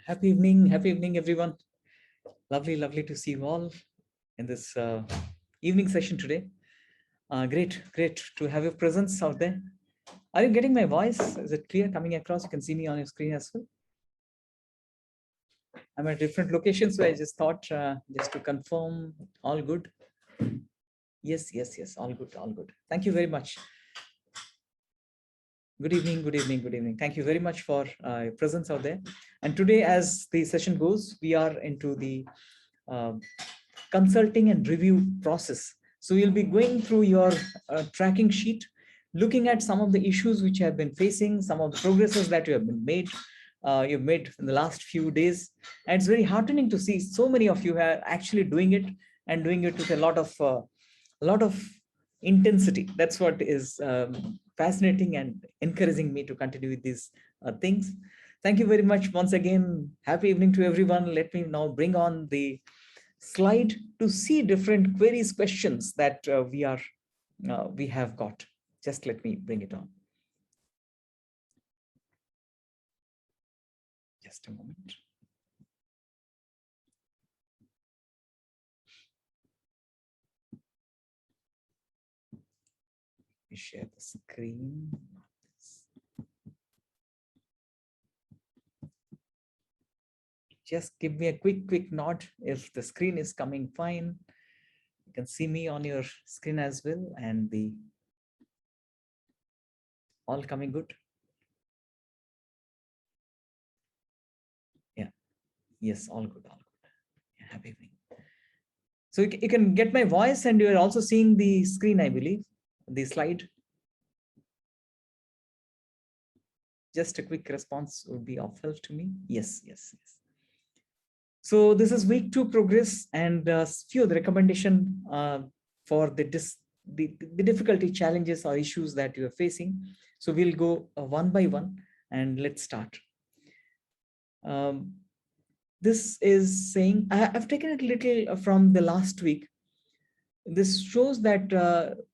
Happy evening, everyone. Lovely to see you all in this evening session today. Great to have your presence out there. Are you getting my voice? Is it clear coming across? You can see me on your screen as well. I'm at different locations, so I just thought just to confirm, all good. Yes, all good. Thank you very much. Good evening. Thank you very much for your presence out there. And today, as the session goes, we are into the consulting and review process. So you'll be going through your tracking sheet, looking at some of the issues which you have been facing, some of the progresses that you've made in the last few days. And it's very heartening to see so many of you are actually doing it and doing it with a lot of intensity. That's what is fascinating and encouraging me to continue with these things. Thank you very much once again. Happy evening to everyone. Let me now bring on the slide to see different queries, questions that we have got. Just let me bring it on. Just a moment. Let me share the screen. Just give me a quick nod if the screen is coming fine. You can see me on your screen as well, and the all coming good. Yeah, yes, all good. Yeah, happy evening. So you can get my voice, and you're also seeing the screen, I believe, the slide. Just a quick response would be of help to me. Yes. So this is week 2 progress, and few of the recommendation for the difficulty, challenges or issues that you are facing. So we'll go one by one, and let's start. This is saying, I've taken it a little from the last week. This shows that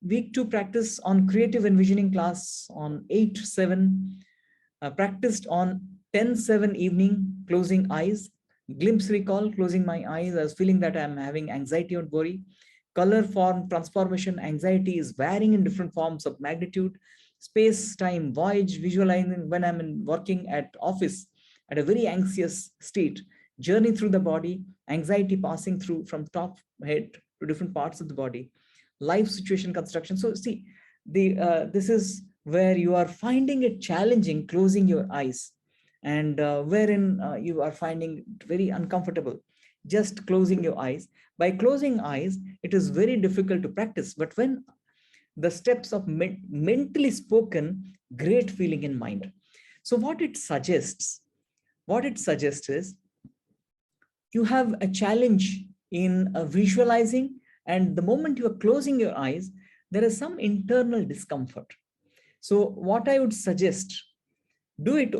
week 2 practice on creative envisioning class on 8/7, practiced on 10/7 evening, closing eyes. Glimpse recall, closing my eyes. I was feeling that I'm having anxiety or worry. Color form transformation anxiety is varying in different forms of magnitude. Space time voyage, visualizing when I'm working at office at a very anxious state. Journey through the body, anxiety passing through from top head to different parts of the body. Life situation construction. So see, this is where you are finding it challenging closing your eyes, and wherein you are finding it very uncomfortable just closing your eyes. By closing eyes, it is very difficult to practice, but when the steps of mentally spoken, great feeling in mind. So what it suggests is you have a challenge in visualizing, and the moment you are closing your eyes, there is some internal discomfort. So what I would suggest, do it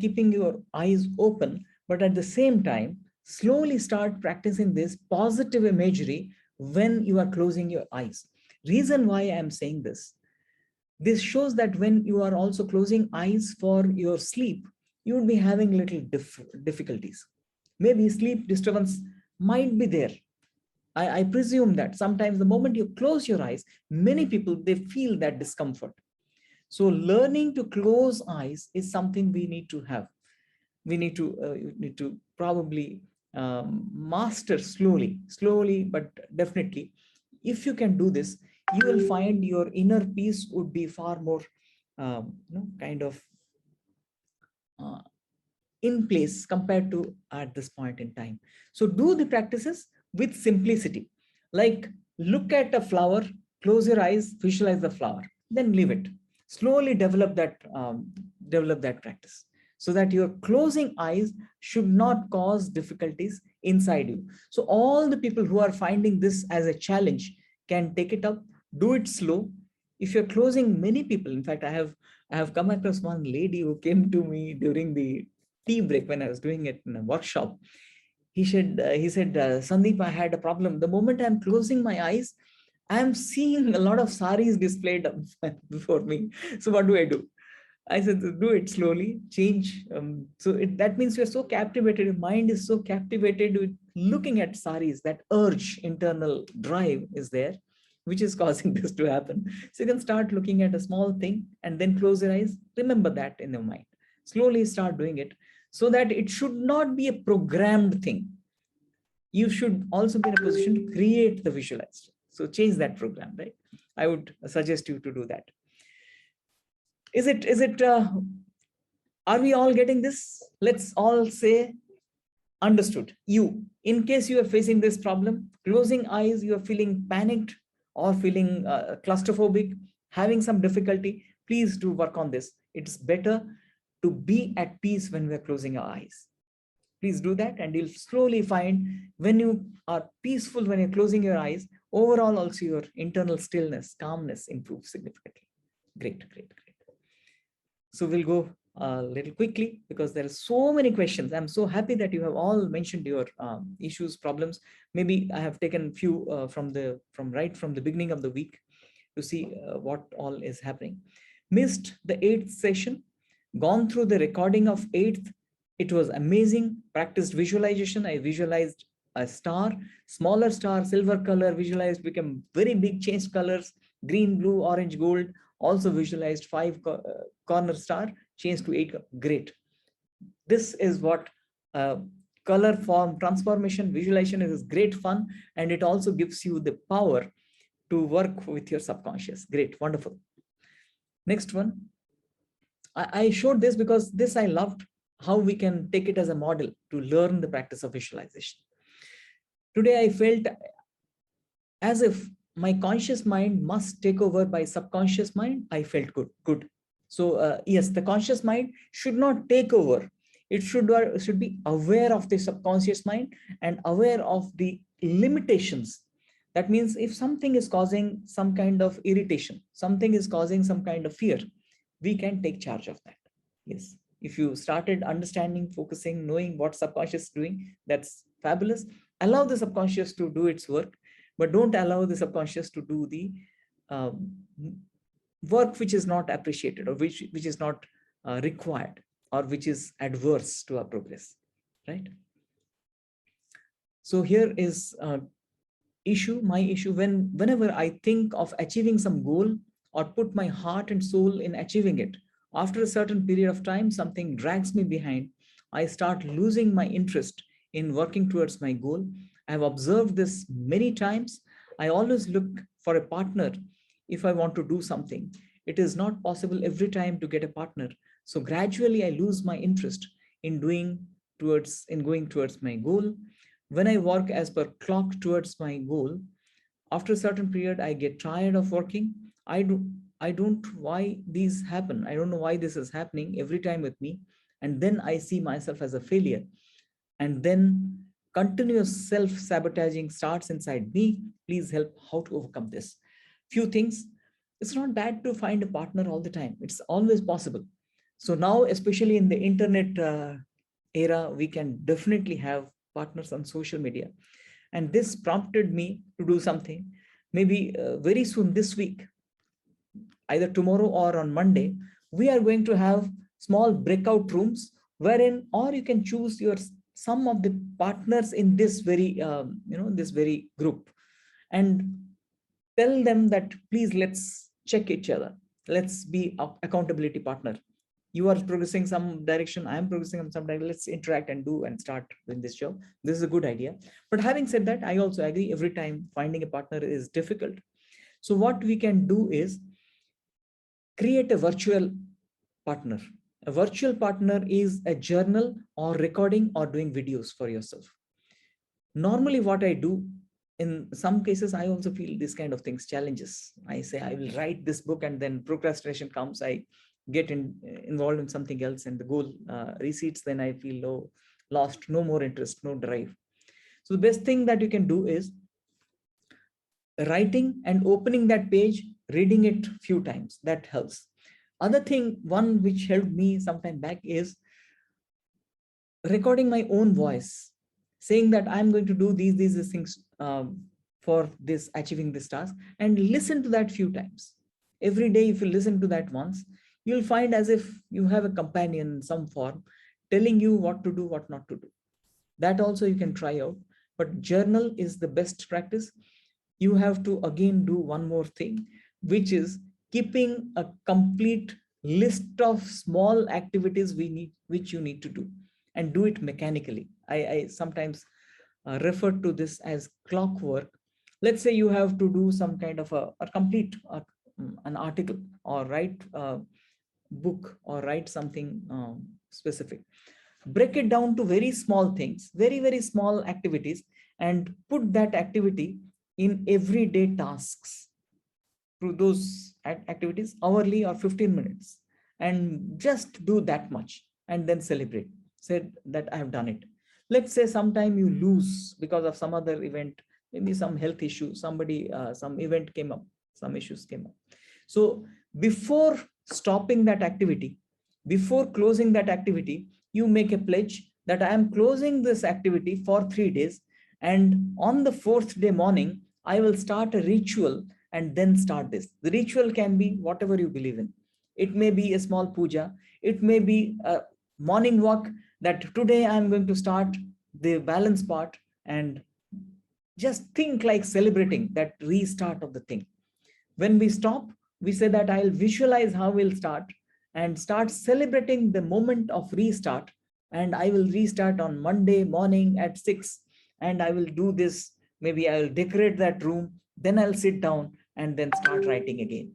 keeping your eyes open, but at the same time, slowly start practicing this positive imagery when you are closing your eyes. Reason why I am saying this shows that when you are also closing eyes for your sleep, you will be having little difficulties. Maybe sleep disturbance might be there. I presume that sometimes the moment you close your eyes, many people, they feel that discomfort. So learning to close eyes is something we need to have. We need to probably master slowly, but definitely. If you can do this, you will find your inner peace would be far more kind of in place compared to at this point in time. So do the practices with simplicity. Like look at a flower, close your eyes, visualize the flower, then leave it. Slowly develop that practice, so that your closing eyes should not cause difficulties inside you. So all the people who are finding this as a challenge can take it up, do it slow. If you're closing, many people, in fact, I have come across one lady who came to me during the tea break when I was doing it in a workshop. He said, Sandeep, I had a problem. The moment I'm closing my eyes, I'm seeing a lot of saris displayed before me. So what do I do? I said, do it slowly, change. That means you're so captivated, your mind is so captivated with looking at saris, that urge, internal drive is there, which is causing this to happen. So you can start looking at a small thing and then close your eyes. Remember that in your mind. Slowly start doing it so that it should not be a programmed thing. You should also be in a position to create the visualization. So change that program, right? I would suggest you to do that. Are we all getting this? Let's all say understood. You, in case you are facing this problem, closing eyes, you are feeling panicked or feeling claustrophobic, having some difficulty, please do work on this. It's better to be at peace when we're closing our eyes. Please do that, and you'll slowly find when you are peaceful, when you're closing your eyes, overall also your internal stillness, calmness improves significantly. Great, great, great. So we'll go a little quickly because there are so many questions. I'm so happy that you have all mentioned your issues, problems. Maybe I have taken few from right from the beginning of the week to see what all is happening. Missed the 8th session, gone through the recording of 8th. It was amazing. Practiced visualization. I visualized a star, smaller star, silver color, visualized, became very big, changed colors, green, blue, orange, gold. Also visualized 5 corner star, changed to 8. Great. This is what color form transformation visualization is. Great fun, and it also gives you the power to work with your subconscious. Great, wonderful. Next one. I showed this because this I loved, how we can take it as a model to learn the practice of visualization. Today I felt as if my conscious mind must take over by subconscious mind. I felt good. So yes, the conscious mind should not take over. It should be aware of the subconscious mind and aware of the limitations. That means if something is causing some kind of irritation, something is causing some kind of fear, we can take charge of that. Yes. If you started understanding, focusing, knowing what subconscious is doing, that's fabulous. Allow the subconscious to do its work, but don't allow the subconscious to do the work which is not appreciated or which is not required or which is adverse to our progress, right? So here is my issue. Whenever I think of achieving some goal or put my heart and soul in achieving it, after a certain period of time, something drags me behind. I start losing my interest in working towards my goal. I've observed this many times. I always look for a partner if I want to do something. It is not possible every time to get a partner. So gradually I lose my interest in going towards my goal. When I work as per clock towards my goal, after a certain period, I get tired of working. I don't why these happen. I don't know why this is happening every time with me. And then I see myself as a failure. And then continuous self-sabotaging starts inside me. Please help how to overcome this. Few things. It's not bad to find a partner all the time. It's always possible. So now, especially in the internet era, we can definitely have partners on social media. And this prompted me to do something. Maybe very soon this week, either tomorrow or on Monday, we are going to have small breakout rooms wherein, or you can choose some of the partners in this very group, and tell them that please let's check each other. Let's be accountability partner. You are progressing some direction, I am progressing in some direction. Let's interact and do and start doing this job. This is a good idea. But having said that, I also agree every time finding a partner is difficult. So what we can do is create a virtual partner. A virtual partner is a journal or recording or doing videos for yourself. Normally what I do, in some cases, I also feel this kind of things, challenges. I say, I will write this book, and then procrastination comes. I get involved in something else and the goal recedes. Then I feel lost, no more interest, no drive. So the best thing that you can do is writing and opening that page, reading it few times. That helps. Other thing, one which helped me some time back, is recording my own voice, saying that I'm going to do these things for achieving this task, and listen to that few times. Every day, if you listen to that once, you'll find as if you have a companion in some form telling you what to do, what not to do. That also you can try out. But journal is the best practice. You have to again do one more thing, which is keeping a complete list of small activities which you need to do, and do it mechanically. I sometimes refer to this as clockwork. Let's say you have to do some kind of a complete an article, or write a book, or write something specific. Break it down to very small things, very, very small activities, and put that activity in everyday tasks through those activities, hourly or 15 minutes, and just do that much and then celebrate. Say that I have done it. Let's say sometime you lose because of some other event, maybe some health issue, somebody, some event came up, some issues came up. So before stopping that activity, before closing that activity, you make a pledge that I am closing this activity for 3 days. And on the fourth day morning, I will start a ritual and then start this. The ritual can be whatever you believe in. It may be a small puja. It may be a morning walk, that today I'm going to start the balance part, and just think like celebrating that restart of the thing. When we stop, we say that I'll visualize how we'll start, and start celebrating the moment of restart. And I will restart on Monday morning at 6, and I will do this. Maybe I will decorate that room, then I'll sit down and then start writing again.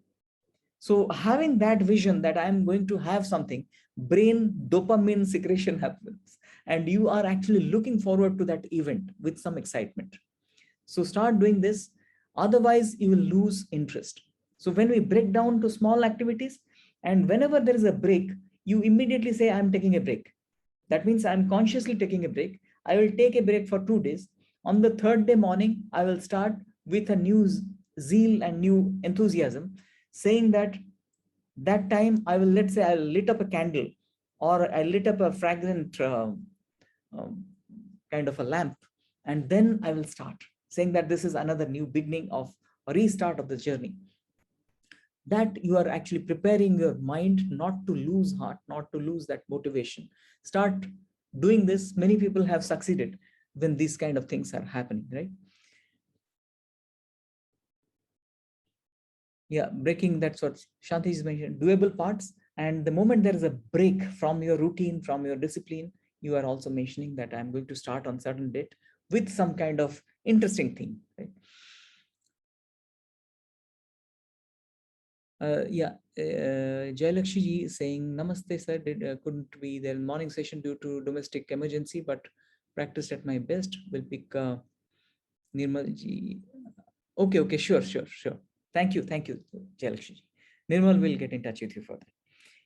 So having that vision that I'm going to have something, brain dopamine secretion happens, and you are actually looking forward to that event with some excitement. So start doing this. Otherwise, you will lose interest. So when we break down to small activities, and whenever there is a break, you immediately say, I'm taking a break. That means I'm consciously taking a break. I will take a break for 2 days. On the third day morning, I will start with a new zeal and new enthusiasm, saying that that time I will, let's say I lit up a candle, or I lit up a fragrant um, kind of a lamp, and then I will start saying that this is another new beginning of a restart of the journey. That you are actually preparing your mind not to lose heart, not to lose that motivation. Start doing this. Many people have succeeded when these kind of things are happening, right? Yeah, breaking, that's what Shanti is mentioned, doable parts. And the moment there is a break from your routine, from your discipline, you are also mentioning that I'm going to start on certain date with some kind of interesting thing, right? Jayalakshmi ji is saying, Namaste, sir. Couldn't be there morning session due to domestic emergency, but practiced at my best. Will pick Nirmal ji. Okay, sure. Thank you, Jayalakshmi ji. Nirmal will get in touch with you for that.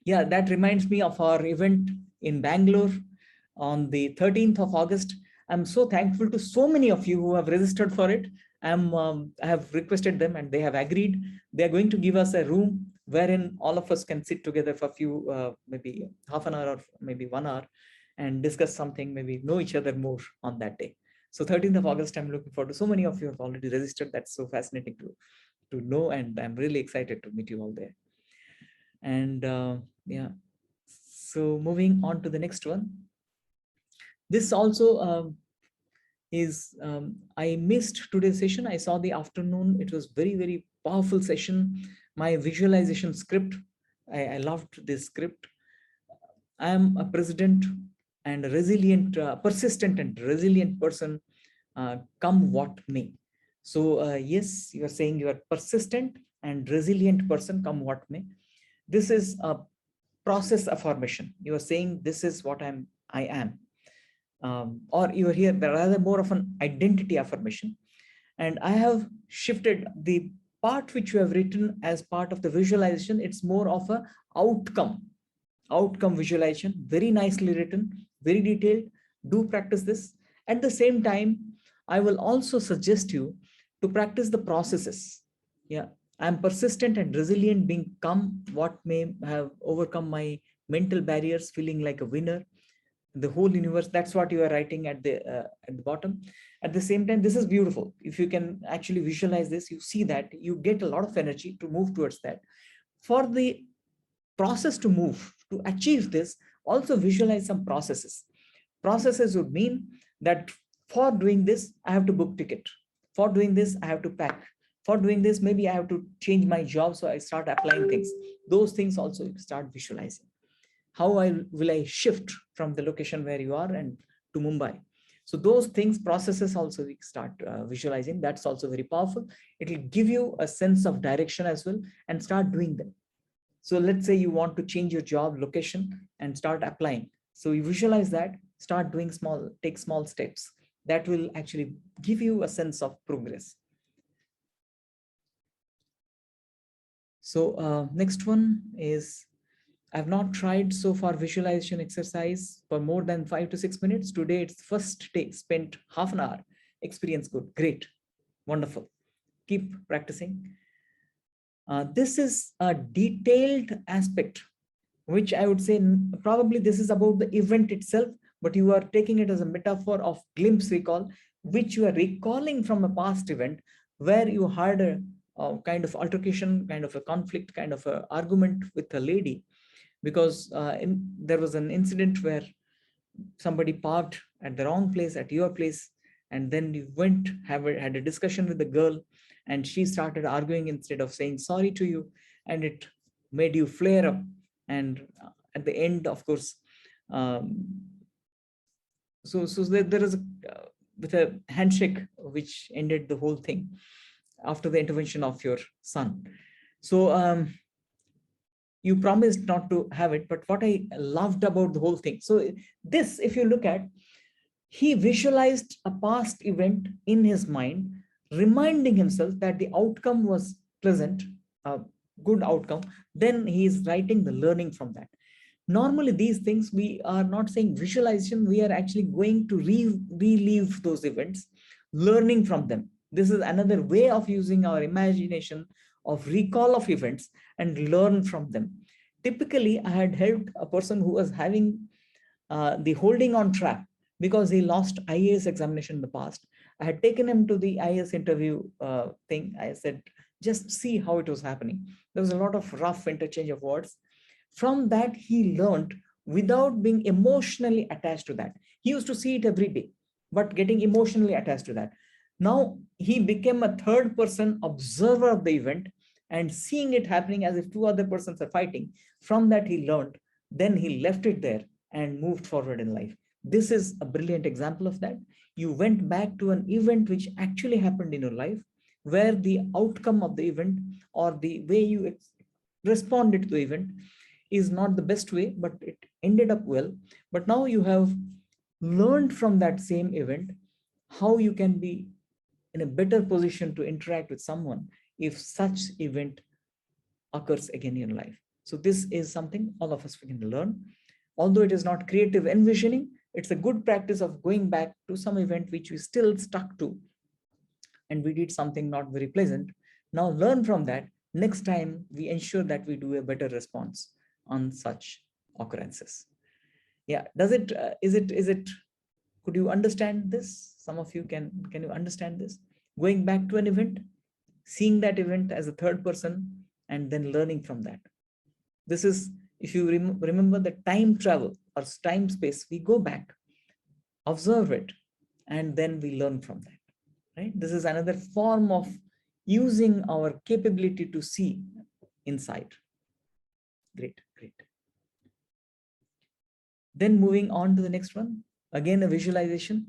Yeah, that reminds me of our event in Bangalore on the 13th of August. I'm so thankful to so many of you who have registered for it. I have requested them and they have agreed. They're going to give us a room wherein all of us can sit together for a few, maybe half an hour or maybe 1 hour, and discuss something, maybe know each other more on that day. So 13th of August, I'm looking forward to. So many of you have already registered. That's so fascinating to know, and I'm really excited to meet you all there. And yeah, so moving on to the next one. This also I missed today's session. I saw the afternoon. It was very, very powerful session. My visualization script, I loved this script. I am a president and a resilient, persistent and resilient person, come what may. So yes, you are saying you are persistent and resilient person, come what may. This is a process affirmation. You are saying this is what I am. Or you are here rather more of an identity affirmation. And I have shifted the part which you have written as part of the visualization. It's more of a outcome visualization, very nicely written, very detailed. Do practice this. At the same time, I will also suggest you to practice the processes. Yeah, I'm persistent and resilient, being come what may, have overcome my mental barriers, feeling like a winner, the whole universe. That's what you are writing at the bottom. At the same time, this is beautiful. If you can actually visualize this, you see that you get a lot of energy to move towards that. For the process to move to achieve this, also visualize some processes. Processes would mean that for doing this, I have to book ticket. For doing this, I have to pack. For doing this, maybe I have to change my job. So I start applying things. Those things also you start visualizing. How will I shift from the location where you are and to Mumbai? So those things, processes also we start visualizing. That's also very powerful. It will give you a sense of direction as well and start doing them. So let's say you want to change your job location and start applying. So you visualize that, start doing small, take small steps. That will actually give you a sense of progress. So next one is, I've not tried so far visualization exercise for more than 5 to 6 minutes. Today it's first day, spent half an hour. Experience good, great, wonderful. Keep practicing. This is a detailed aspect, which I would say probably this is about the event itself, but you are taking it as a metaphor of glimpse recall, which you are recalling from a past event where you had a kind of altercation, kind of a conflict, kind of an argument with a lady, because there was an incident where somebody parked at the wrong place at your place, and then you went, had a discussion with the girl, and she started arguing instead of saying sorry to you, and it made you flare up. And at the end, of course, so there is with a handshake which ended the whole thing after the intervention of your son. So you promised not to have it, but what I loved about the whole thing, so this, if you look at, he visualized a past event in his mind, reminding himself that the outcome was pleasant, a good outcome. Then he is writing the learning from that. Normally, these things, we are not saying visualization, we are actually going to relive those events, learning from them. This is another way of using our imagination of recall of events and learn from them. Typically, I had helped a person who was having the holding on trap because he lost IAS examination in the past. I had taken him to the IAS interview thing. I said, just see how it was happening. There was a lot of rough interchange of words. From that, he learned without being emotionally attached to that. He used to see it every day, but getting emotionally attached to that. Now he became a third person observer of the event and seeing it happening as if two other persons are fighting. From that, he learned. Then he left it there and moved forward in life. This is a brilliant example of that. You went back to an event which actually happened in your life, where the outcome of the event or the way you responded to the event is not the best way, but it ended up well. But now you have learned from that same event how you can be in a better position to interact with someone if such event occurs again in your life. So this is something all of us can learn. Although it is not creative envisioning, it's a good practice of going back to some event which we still stuck to and we did something not very pleasant. Now learn from that. Next time we ensure that we do a better response on such occurrences. Yeah, is it, could you understand this? Some of you can you understand this? Going back to an event, seeing that event as a third person, and then learning from that. This is, if you remember the time travel or time space, we go back, observe it, and then we learn from that, right? This is another form of using our capability to see inside. Great, great. Then moving on to the next one, again, a visualization.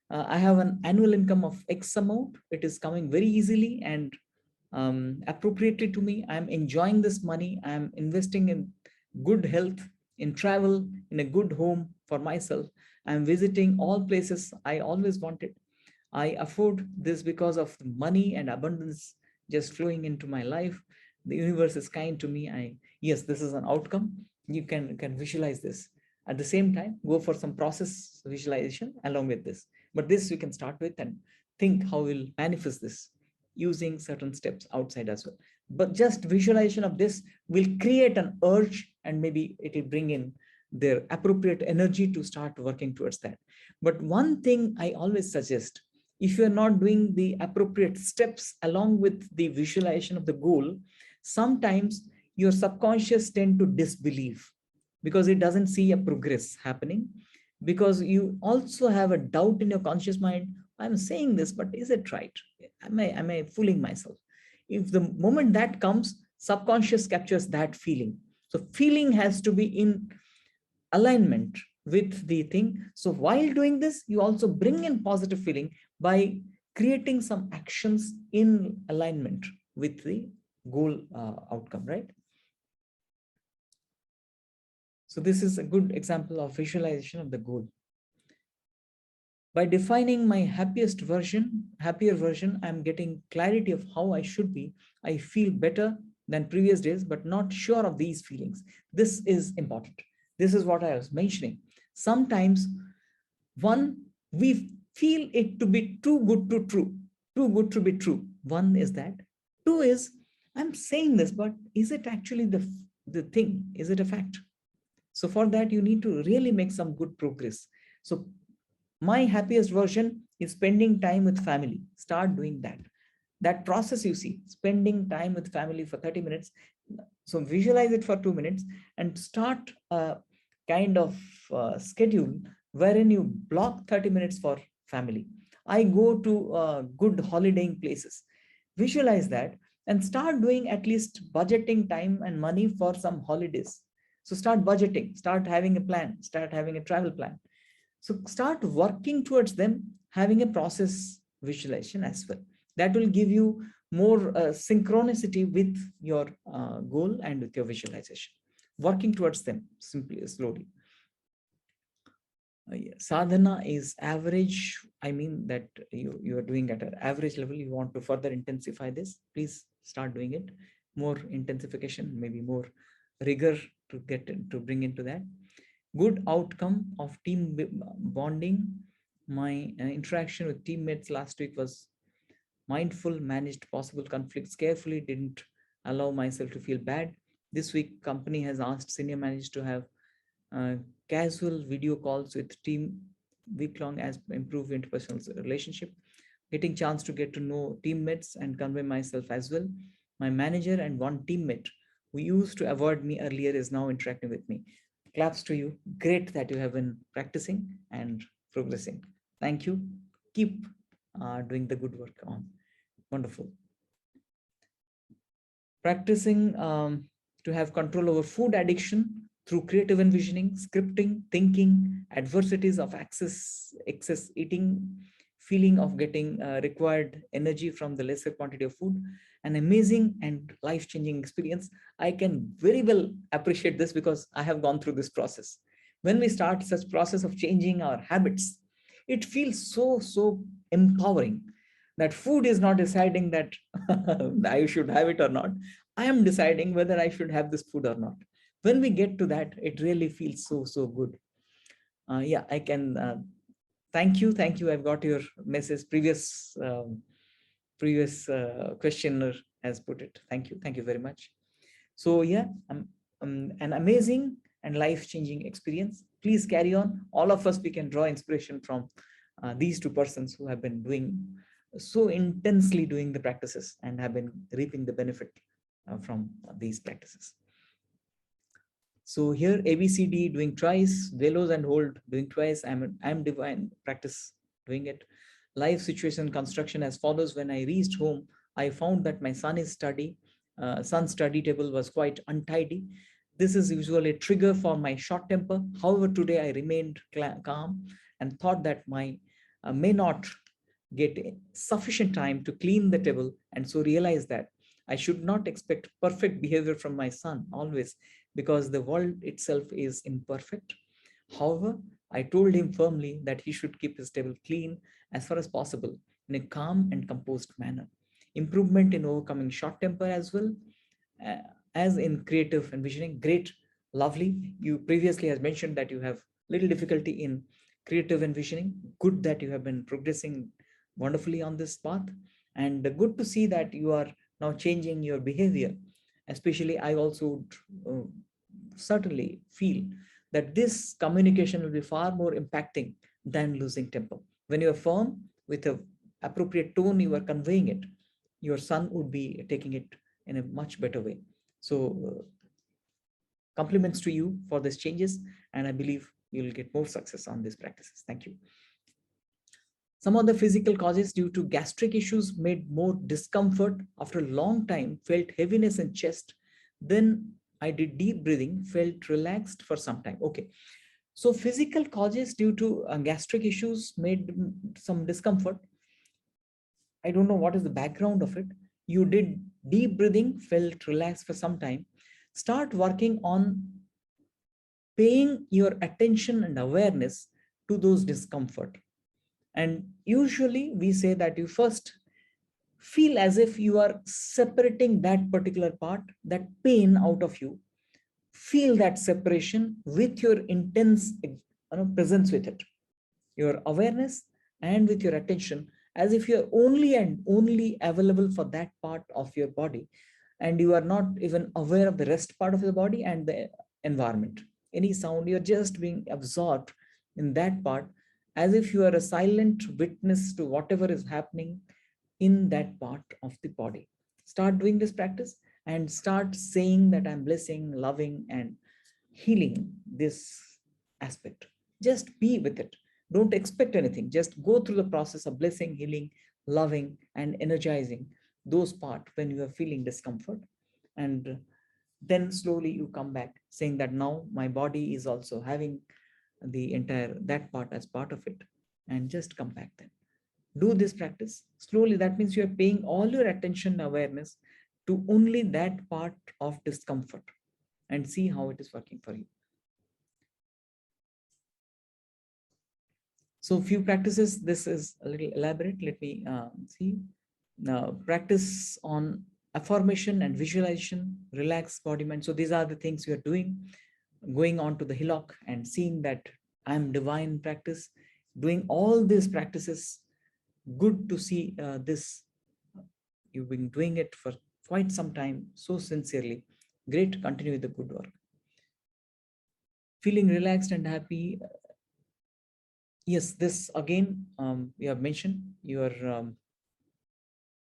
I have an annual income of X amount. It is coming very easily and appropriately to me. I'm enjoying this money. I'm investing in good health, in travel, in a good home for myself. I'm visiting all places I always wanted. I afford this because of money and abundance just flowing into my life. The universe is kind to me. Yes, this is an outcome. You can visualize this. At the same time, go for some process visualization along with this. But this you can start with and think how we'll manifest this using certain steps outside as well. But just visualization of this will create an urge, and maybe it will bring in their appropriate energy to start working towards that. But one thing I always suggest, if you're not doing the appropriate steps along with the visualization of the goal, sometimes your subconscious tend to disbelieve because it doesn't see a progress happening, because you also have a doubt in your conscious mind. I'm saying this, but is it right? Am I fooling myself? If the moment that comes, subconscious captures that feeling. So feeling has to be in alignment with the thing. So while doing this, you also bring in positive feeling by creating some actions in alignment with the goal outcome, right? So this is a good example of visualization of the goal. By defining my happier version, I'm getting clarity of how I should be. I feel better than previous days, but not sure of these feelings. This is important. This is what I was mentioning. Sometimes, one, we feel it to be too good to be true. One is that. Two is, I'm saying this, but is it actually the thing? Is it a fact? So for that, you need to really make some good progress. So my happiest version is spending time with family. Start doing that. That process, you see, spending time with family for 30 minutes. So visualize it for 2 minutes and start a kind of schedule wherein you block 30 minutes for family. I go to good holidaying places. Visualize that and start doing at least budgeting time and money for some holidays. So start budgeting, start having a plan, start having a travel plan. So start working towards them, having a process visualization as well. That will give you more synchronicity with your goal and with your visualization. Working towards them simply, slowly. Yeah. Sadhana is average. I mean that you are doing at an average level. You want to further intensify this. Please start doing it. More intensification, maybe more rigor to to bring into that. Good outcome of team bonding. My interaction with teammates last week was mindful, managed possible conflicts carefully, didn't allow myself to feel bad. This week, company has asked senior managers to have uh, casual video calls with team week long as improve interpersonal relationship, getting chance to get to know teammates and convey myself as well. My manager and one teammate who used to avoid me earlier is now interacting with me. Claps to you. Great that you have been practicing and progressing. Thank you. Keep doing the good work on. Wonderful. Practicing to have control over food addiction through creative envisioning, scripting, thinking, adversities of excess eating, feeling of getting required energy from the lesser quantity of food, an amazing and life-changing experience. I can very well appreciate this because I have gone through this process. When we start such process of changing our habits, it feels so empowering that food is not deciding that I should have it or not. I am deciding whether I should have this food or not. When we get to that, it really feels so good. Yeah, I can. Thank you, thank you. I've got your message. Previous questioner has put it. Thank you very much. So yeah, an amazing and life-changing experience. Please carry on. All of us, we can draw inspiration from these two persons who have been doing so intensely doing the practices and have been reaping the benefit from these practices. So here ABCD doing twice, velos and hold doing twice. I'm divine practice doing it. Life situation construction as follows. When I reached home, I found that my son's study table was quite untidy. This is usually a trigger for my short temper. However, today I remained calm and thought that my may not get sufficient time to clean the table, and so realize that I should not expect perfect behavior from my son always, because the world itself is imperfect. However, I told him firmly that he should keep his table clean as far as possible in a calm and composed manner. Improvement in overcoming short temper as well uh, as in creative envisioning. Great, lovely. You previously has mentioned that you have little difficulty in creative envisioning. Good that you have been progressing wonderfully on this path, and good to see that you are now changing your behavior. Especially, I also uh, certainly feel that this communication will be far more impacting than losing temper. When you are firm with a appropriate tone, you are conveying it. Your son would be taking it in a much better way. So compliments to you for these changes, and I believe you'll get more success on these practices. Thank you. Some of the physical causes due to gastric issues made more discomfort after a long time, felt heaviness in chest. Then I did deep breathing, felt relaxed for some time. Okay. So physical causes due to gastric issues made some discomfort. I don't know what is the background of it. You did deep breathing, felt relaxed for some time. Start working on paying your attention and awareness to those discomfort. And usually we say that you first feel as if you are separating that particular part, that pain out of you. Feel that separation with your intense presence with it, your awareness, and with your attention, as if you're only and only available for that part of your body, and you are not even aware of the rest part of the body and the environment. Any sound, you're just being absorbed in that part, as if you are a silent witness to whatever is happening in that part of the body. Start doing this practice and start saying that I'm blessing, loving, and healing this aspect. Just be with it. Don't expect anything. Just go through the process of blessing, healing, loving, and energizing those parts when you are feeling discomfort. And then slowly you come back saying that now my body is also having the entire that part as part of it, and just come back then. Do this practice slowly. That means you are paying all your attention awareness to only that part of discomfort, and see how it is working for you. So few practices, this is a little elaborate. Let me see. Now, practice on affirmation and visualization, relax body, mind. So these are the things you are doing, going on to the hillock and seeing that I'm divine practice, doing all these practices. Good to see this. You've been doing it for quite some time, so sincerely. Great, continue with the good work. Feeling relaxed and happy. Yes, this again, you have mentioned your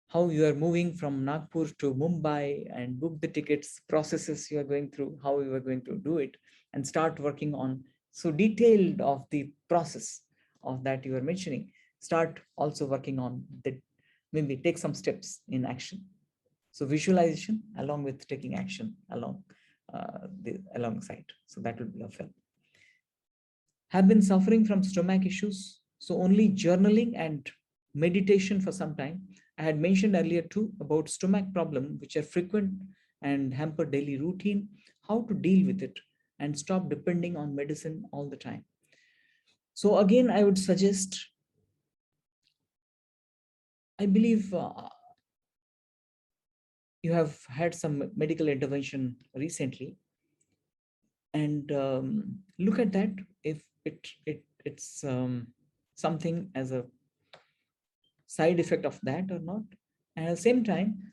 how you are moving from Nagpur to Mumbai and book the tickets, processes you are going through, how you are going to do it, and start working on so detailed of the process of that you are mentioning. Start also working on the, maybe take some steps in action. So visualization along with taking action along alongside. So that will be of help. Have been suffering from stomach issues, so only journaling and meditation for some time. I had mentioned earlier too about stomach problem, which are frequent and hamper daily routine, how to deal with it and stop depending on medicine all the time. So again, I would suggest, I believe you have had some medical intervention recently, and look at that if it's something as a side effect of that or not. And at the same time,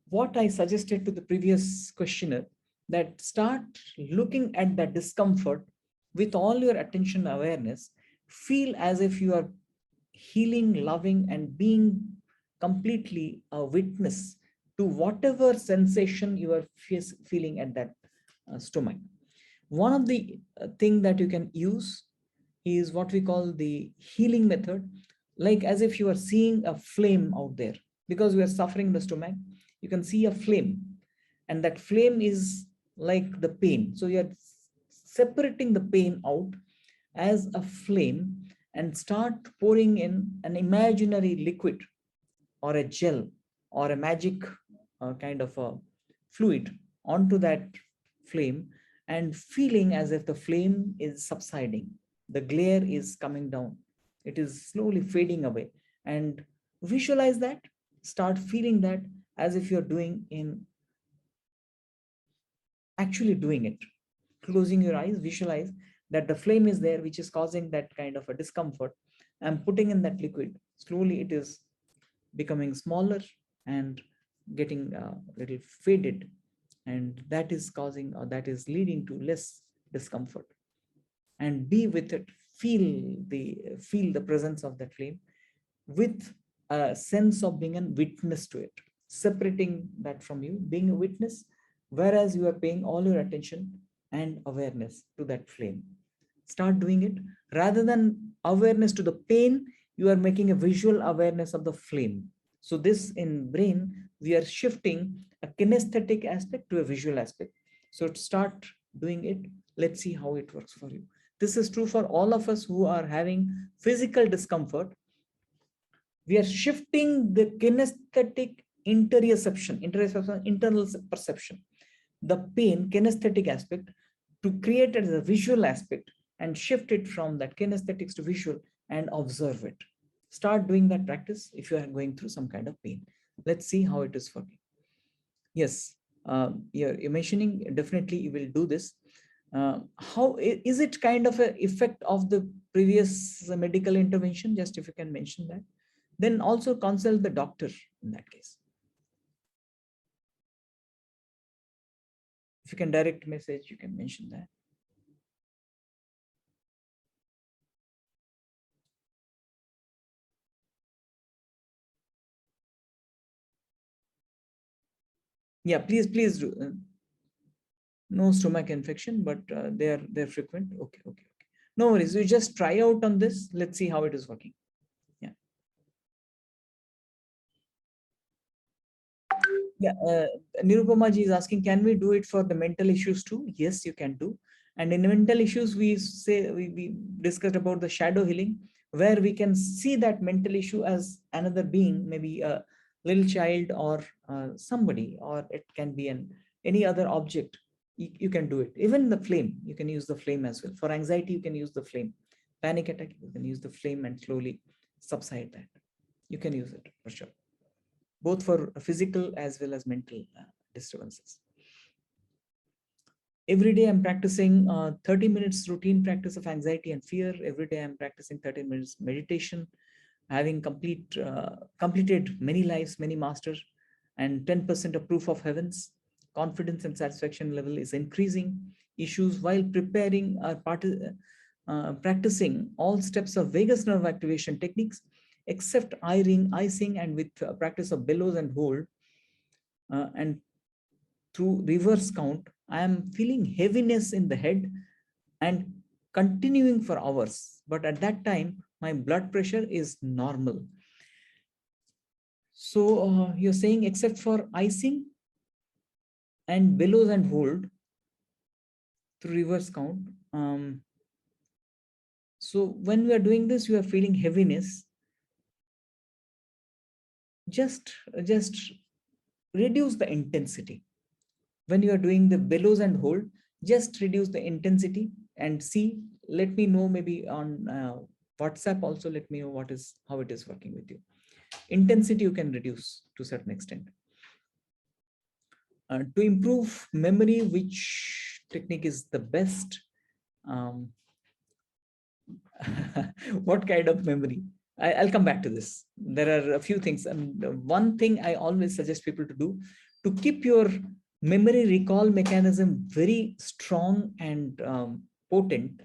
what I suggested to the previous questioner, that start looking at that discomfort with all your attention awareness, feel as if you are healing, loving, and being completely a witness to whatever sensation you are feeling at that stomach. One of the thing that you can use is what we call the healing method, like as if you are seeing a flame out there, because we are suffering in the stomach. You can see a flame, and that flame is like the pain. So you're separating the pain out as a flame and start pouring in an imaginary liquid or a gel or a magic kind of a fluid onto that flame, and feeling as if the flame is subsiding, the glare is coming down, it is slowly fading away. And visualize that, start feeling that as if you're doing in actually doing it. Closing your eyes, visualize that the flame is there, which is causing that kind of a discomfort, and putting in that liquid. Slowly it is becoming smaller and getting a little faded, and that is causing, or that is leading to less discomfort. And be with it, feel the presence of that flame with a sense of being a witness to it, separating that from you, being a witness, whereas you are paying all your attention and awareness to that flame. Start doing it. Rather than awareness to the pain, you are making a visual awareness of the flame. So this in brain, we are shifting a kinesthetic aspect to a visual aspect. So start doing it. Let's see how it works for you. This is true for all of us who are having physical discomfort. We are shifting the kinesthetic interoception, internal perception, the pain kinesthetic aspect, to create it as a visual aspect and shift it from that kinesthetics to visual and observe it. Start doing that practice if you are going through some kind of pain. Let's see how it is working. Yes, you're mentioning definitely you will do this. How is it kind of an effect of the previous medical intervention? Just if you can mention that. Then also consult the doctor in that case. If you can direct message, you can mention that. Yeah, please do. No stomach infection, but they're frequent. Okay, okay, okay. No worries. You just try out on this. Let's see how it is working. Yeah. Yeah, Nirupama ji is asking, can we do it for the mental issues too? Yes, you can do. And in mental issues, we discussed about the shadow healing, where we can see that mental issue as another being, maybe a little child or somebody, or it can be any other object. You can do it. Even the flame, you can use the flame as well. For anxiety, you can use the flame. Panic attack, you can use the flame and slowly subside that. You can use it for sure, both for physical as well as mental disturbances. Every day I'm practicing 30 minutes routine practice of anxiety and fear. Every day I'm practicing 30 minutes meditation, having completed many lives, many masters, and 10% of proof of heavens. Confidence and satisfaction level is increasing. Issues while preparing practicing all steps of vagus nerve activation techniques, except icing, and with practice of bellows and hold, and through reverse count, I am feeling heaviness in the head and continuing for hours. But at that time, my blood pressure is normal. So you're saying except for icing and bellows and hold through reverse count. So when we are doing this, you are feeling heaviness. Just reduce the intensity. When you are doing the bellows and hold, just reduce the intensity and see. Let me know maybe on WhatsApp also. Let me know how it is working with you. Intensity you can reduce to a certain extent. To improve memory, which technique is the best? um, what kind of memory? I'll come back to this. There are a few things. And one thing I always suggest people to do, to keep your memory recall mechanism very strong and potent,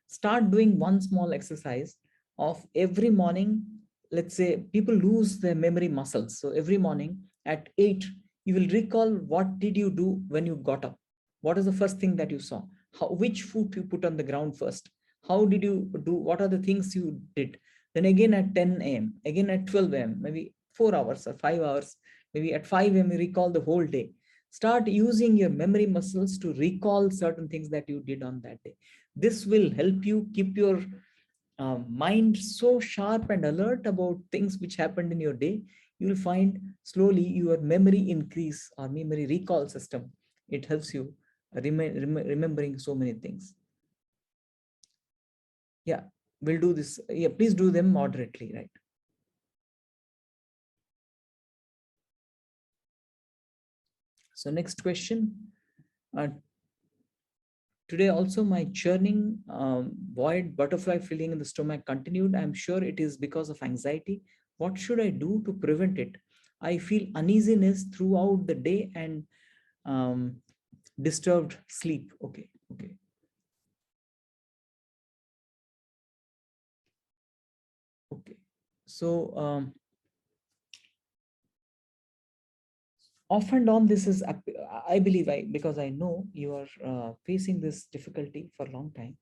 start doing one small exercise of every morning. Let's say people lose their memory muscles. So every morning at 8, you will recall what did you do when you got up. What is the first thing that you saw? Which food you put on the ground first? How did you do? What are the things you did? Then again at 10 a.m., again at 12 a.m., maybe 4 hours or 5 hours, maybe at 5 a.m., you recall the whole day. Start using your memory muscles to recall certain things that you did on that day. This will help you keep your mind so sharp and alert about things which happened in your day. You will find slowly your memory increase or memory recall system. It helps you remembering so many things. Yeah, we'll do this. Yeah, please do them moderately, right? So next question. Uh, Today also my churning, void butterfly feeling in the stomach continued. I'm sure it is because of anxiety. What should I do to prevent it? I feel uneasiness throughout the day and um, disturbed sleep. Okay, okay, okay. So Off and on, this is, I believe, because I know you are facing this difficulty for a long time,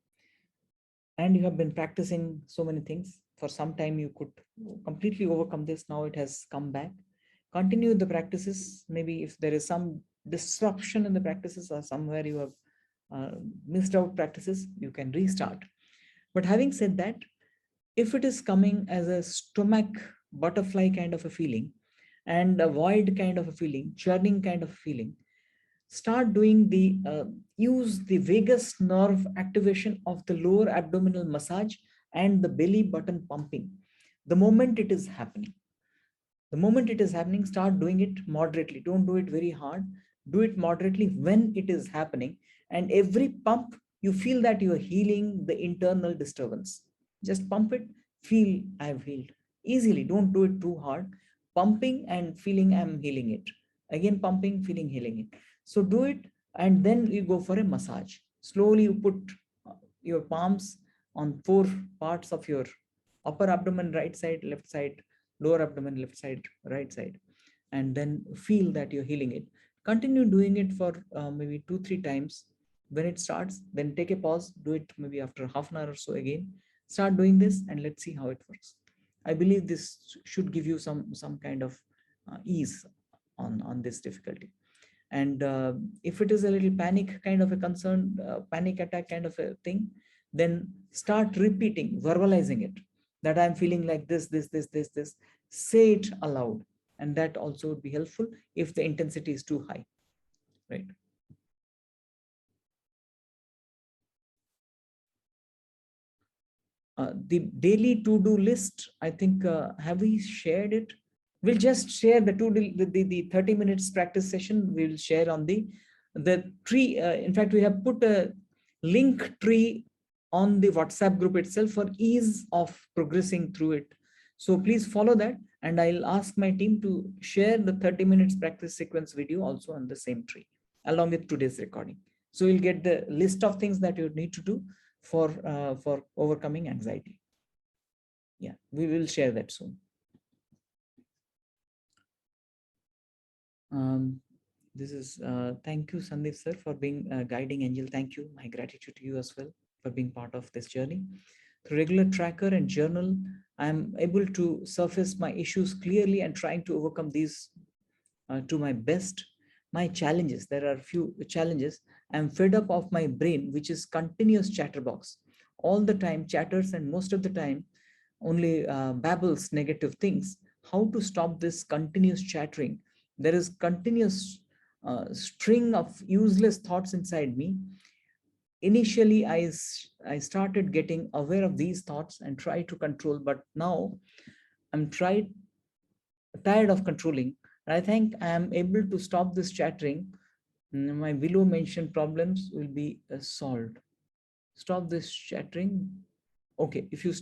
and you have been practicing so many things for some time. You could completely overcome this. Now it has come back. Continue the practices. Maybe if there is some disruption in the practices or somewhere you have missed out practices, you can restart. But having said that, if it is coming as a stomach butterfly kind of a feeling and a void kind of a feeling, churning kind of feeling, start doing the use the vagus nerve activation of the lower abdominal massage and the belly button pumping the moment it is happening. The moment it is happening, start doing it moderately. Don't do it very hard. Do it moderately when it is happening. And every pump, you feel that you are healing the internal disturbance. Just pump it, feel I have healed. Easily, don't do it too hard. Pumping and feeling I'm healing it. Again, pumping, feeling, healing it. So do it, and then you go for a massage. Slowly, you put your palms on four parts of your upper abdomen, right side, left side, lower abdomen, left side, right side, and then feel that you're healing it. Continue doing it for maybe 2 3 times. When it starts, then take a pause, do it maybe after half an hour or so again. Start doing this and let's see how it works. I believe this should give you some kind of ease on this difficulty. And if it is a little panic kind of a concern, panic attack kind of a thing, then start repeating, verbalizing it, that I'm feeling like this. Say it aloud, and that also would be helpful if the intensity is too high, right? The daily to-do list, I think, have we shared it? We'll just share the 30 minutes practice session. We'll share on the tree. In fact, we have put a link tree on the WhatsApp group itself for ease of progressing through it. So please follow that, and I'll ask my team to share the 30 minutes practice sequence video also on the same tree along with today's recording. So you'll get the list of things that you need to do for overcoming anxiety. Yeah, we will share that soon. This is thank you, Sandip sir, for being a guiding angel. Thank you. My gratitude to you as well for being part of this journey. Through regular tracker and journal, I'm able to surface my issues clearly and trying to overcome these to my best. My challenges, there are few challenges. I'm fed up of my brain, which is continuous chatterbox. All the time chatters, and most of the time only babbles negative things. How to stop this continuous chattering? There is continuous string of useless thoughts inside me. Initially, I started getting aware of these thoughts and try to control, but now I'm tired of controlling. And I think I am able to stop this chattering. My below mentioned problems will be solved. Stop this chattering. Okay, if you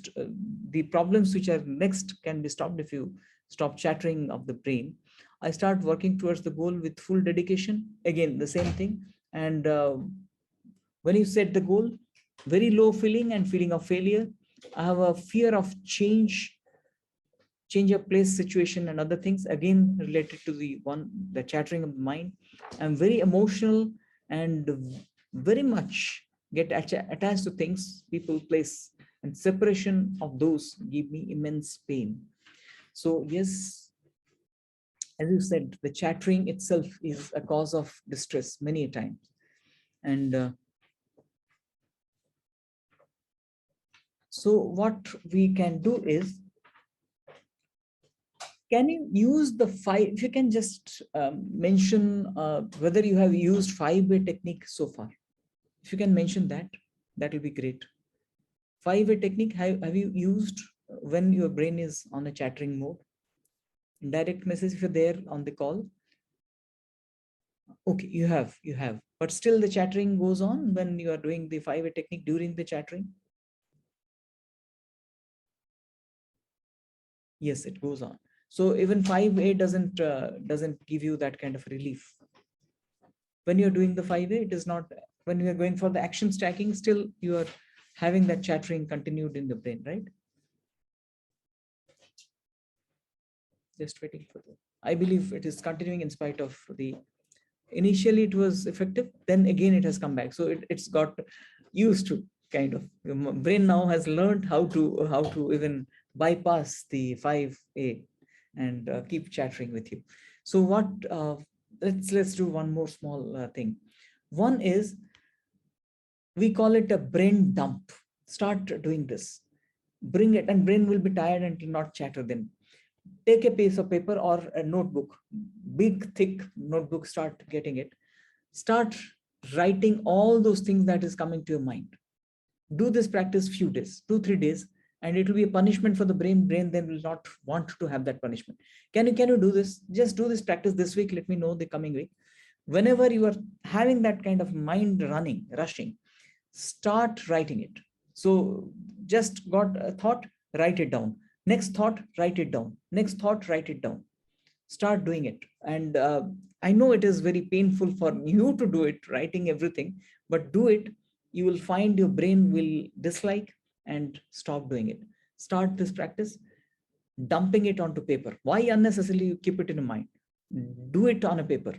the problems which are next can be stopped if you stop chattering of the brain. I start working towards the goal with full dedication. Again, the same thing. And when you set the goal, very low feeling and feeling of failure. I have a fear of change of place, situation, and other things, again related to the chattering of the mind. I'm very emotional and very much get attached to things, people, place, and separation of those give me immense pain. So yes, as you said, the chattering itself is a cause of distress many times. And so what we can do is, can you use the five, if you can just mention whether you have used 5-way technique so far. If you can mention that, that will be great. 5-way technique, have you used when your brain is on a chattering mode? Direct message if you're there on the call. Okay, you have, but still the chattering goes on when you are doing the 5-way technique during the chattering. Yes, it goes on. So even 5-way doesn't give you that kind of relief. When you're doing the 5-way, it is not, when you're going for the action stacking, still you are having that chattering continued in the brain, right? Just waiting for that. I believe it is continuing in spite of the, initially it was effective, then again it has come back. So it's got used to, kind of, your brain now has learned how to even bypass the 5A and keep chattering with you. So what, let's do one more small thing. One is, we call it a brain dump. Start doing this. Bring it, and brain will be tired and will not chatter then. Take a piece of paper or a notebook, big thick notebook, start getting it. Start writing all those things that is coming to your mind. Do this practice few days, 2 3 days, and it will be a punishment for the brain then will not want to have that punishment. Can you do this? Just do this practice this week, let me know the coming week. Whenever you are having that kind of mind running, rushing, start writing it. So just got a thought, write it down. Next thought, write it down. Next thought, write it down. Start doing it. And I know it is very painful for you to do it, writing everything, but do it. You will find your brain will dislike and stop doing it. Start this practice, dumping it onto paper. Why unnecessarily you keep it in your mind? Do it on a paper.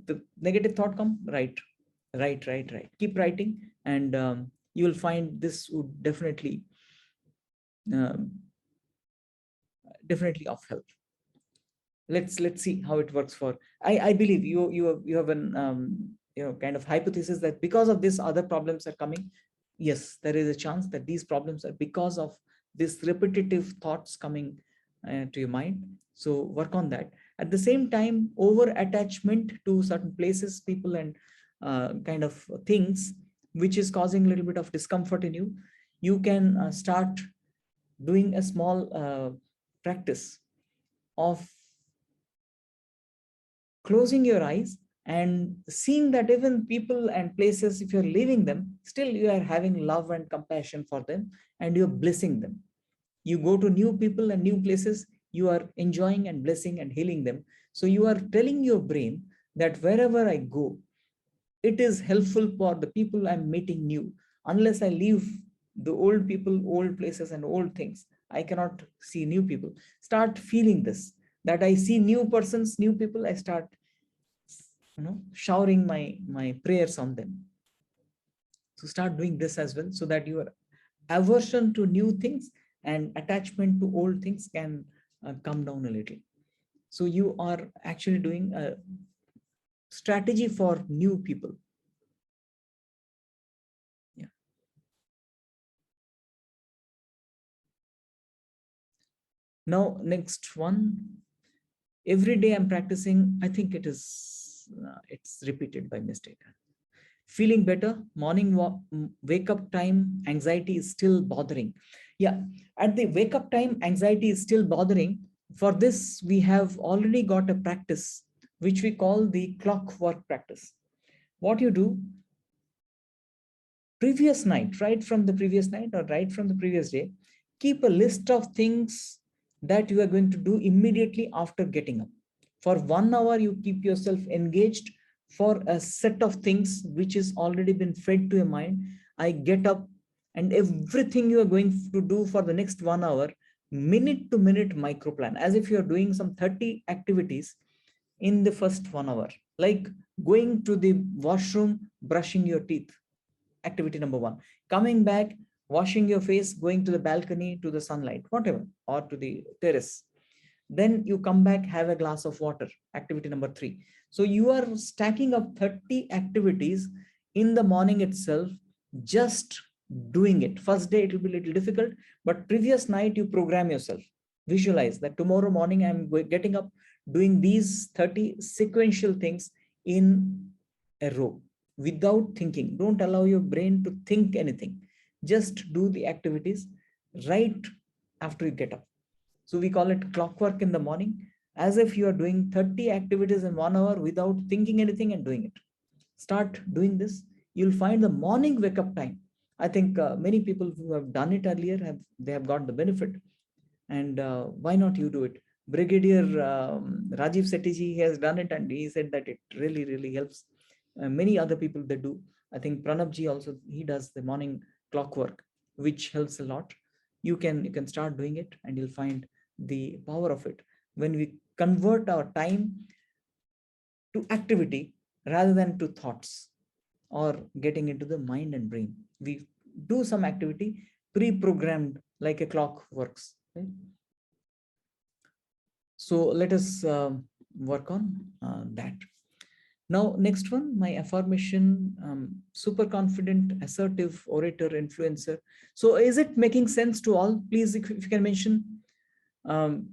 The negative thought come, write. Keep writing, and you will find this would um, definitely of help. Let's see how it works for. I believe you have an kind of hypothesis that because of this other problems are coming. Yes, there is a chance that these problems are because of this repetitive thoughts coming to your mind. So work on that. At the same time, over attachment to certain places, people, and kind of things, which is causing a little bit of discomfort in you, you can start doing a small practice of closing your eyes and seeing that even people and places, if you're leaving them, still you are having love and compassion for them, and you're blessing them. You go to new people and new places, you are enjoying and blessing and healing them. So you are telling your brain that wherever I go, it is helpful for the people I'm meeting new. Unless I leave the old people, old places, and old things, I cannot see new people. Start feeling this, that I see new persons, new people, I start showering my prayers on them. So start doing this as well, so that your aversion to new things and attachment to old things can come down a little. So you are actually doing a strategy for new people. Yeah. Now, next one. Every day I'm practicing. I think it's repeated by mistake. Feeling better, morning wake up time, anxiety is still bothering. Yeah, at the wake up time, anxiety is still bothering. For this, we have already got a practice, which we call the clockwork practice. What you do, previous night, right from the previous night or right from the previous day, keep a list of things that you are going to do immediately after getting up. For 1 hour, you keep yourself engaged for a set of things which is already been fed to your mind. I get up, and everything you are going to do for the next 1 hour, minute to minute micro plan, as if you are doing some 30 activities in the first 1 hour, like going to the washroom, brushing your teeth, activity number one. Coming back, washing your face, going to the balcony, to the sunlight, whatever, or to the terrace. Then you come back, have a glass of water, activity number three. So you are stacking up 30 activities in the morning itself, just doing it. First day, it will be a little difficult, but previous night, you program yourself. Visualize that tomorrow morning, I'm getting up, doing these 30 sequential things in a row without thinking. Don't allow your brain to think anything. Just do the activities right after you get up. So we call it clockwork in the morning, as if you are doing 30 activities in 1 hour without thinking anything and doing it. Start doing this. You'll find the morning wake up time. I think many people who have done it earlier have got the benefit. And why not you do it? Brigadier Rajiv Settiji has done it, and he said that it really helps. Many other people they do. I think Pranabji also, he does the morning clockwork, which helps a lot. You can start doing it, and you'll find the power of it. when we convert our time to activity rather than to thoughts or getting into the mind and brain. We do some activity pre-programmed like a clock works. Right? So let us work on that. Now, next one, my affirmation, super confident, assertive, orator, influencer. So is it making sense to all? Please, if you can mention, um,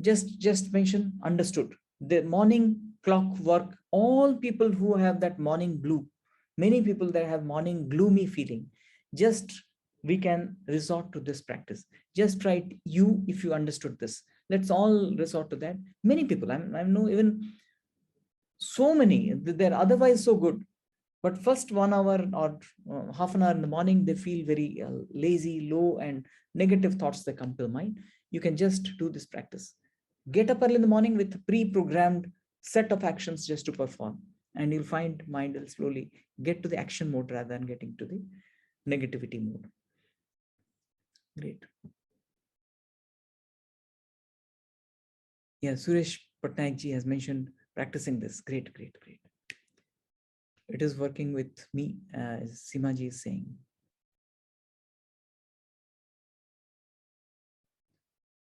just mention understood. The morning clock work, all people who have that morning blue, many people that have morning gloomy feeling, just we can resort to this practice. Just write you if you understood this. Let's all resort to that. Many people, I know even so many, they're otherwise so good, but first 1 hour or half an hour in the morning, they feel very lazy, low, and negative thoughts that come to the mind. You can just do this practice. Get up early in the morning with a pre-programmed set of actions just to perform, and you'll find mind will slowly get to the action mode rather than getting to the negativity mode. Great. Yeah, Suresh Patnaik ji has mentioned practicing this. Great, great, great. It is working with me, as Sima ji is saying.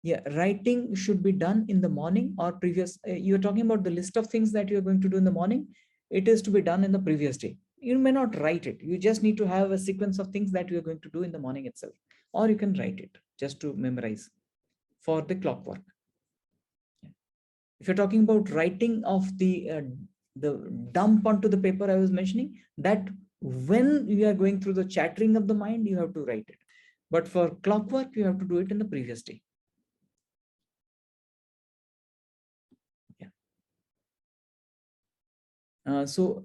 Yeah, writing should be done in the morning or previous. You're talking about the list of things that you're going to do in the morning. It is to be done in the previous day. You may not write it. You just need to have a sequence of things that you're going to do in the morning itself. Or you can write it just to memorize for the clockwork. If you're talking about writing of the dump onto the paper I was mentioning, that when you are going through the chattering of the mind, you have to write it. But for clockwork, you have to do it in the previous day. Yeah. So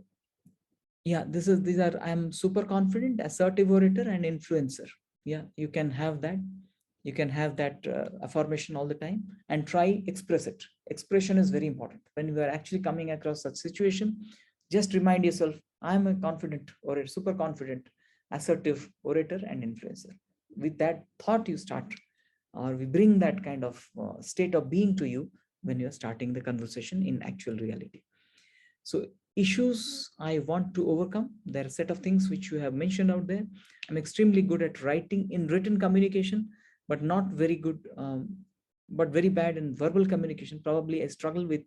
yeah, these are, I'm super confident, assertive orator, and influencer. Yeah, you can have that. You can have that affirmation all the time and try express it. Expression is very important when you are actually coming across such situation. Just remind yourself, I'm a confident or a super confident, assertive orator and influencer. With that thought, you start, or we bring that kind of state of being to you when you're starting the conversation in actual reality. So issues I want to overcome, there are a set of things which you have mentioned out there. I'm extremely good at writing in written communication, but not very good, but very bad in verbal communication. Probably I struggle with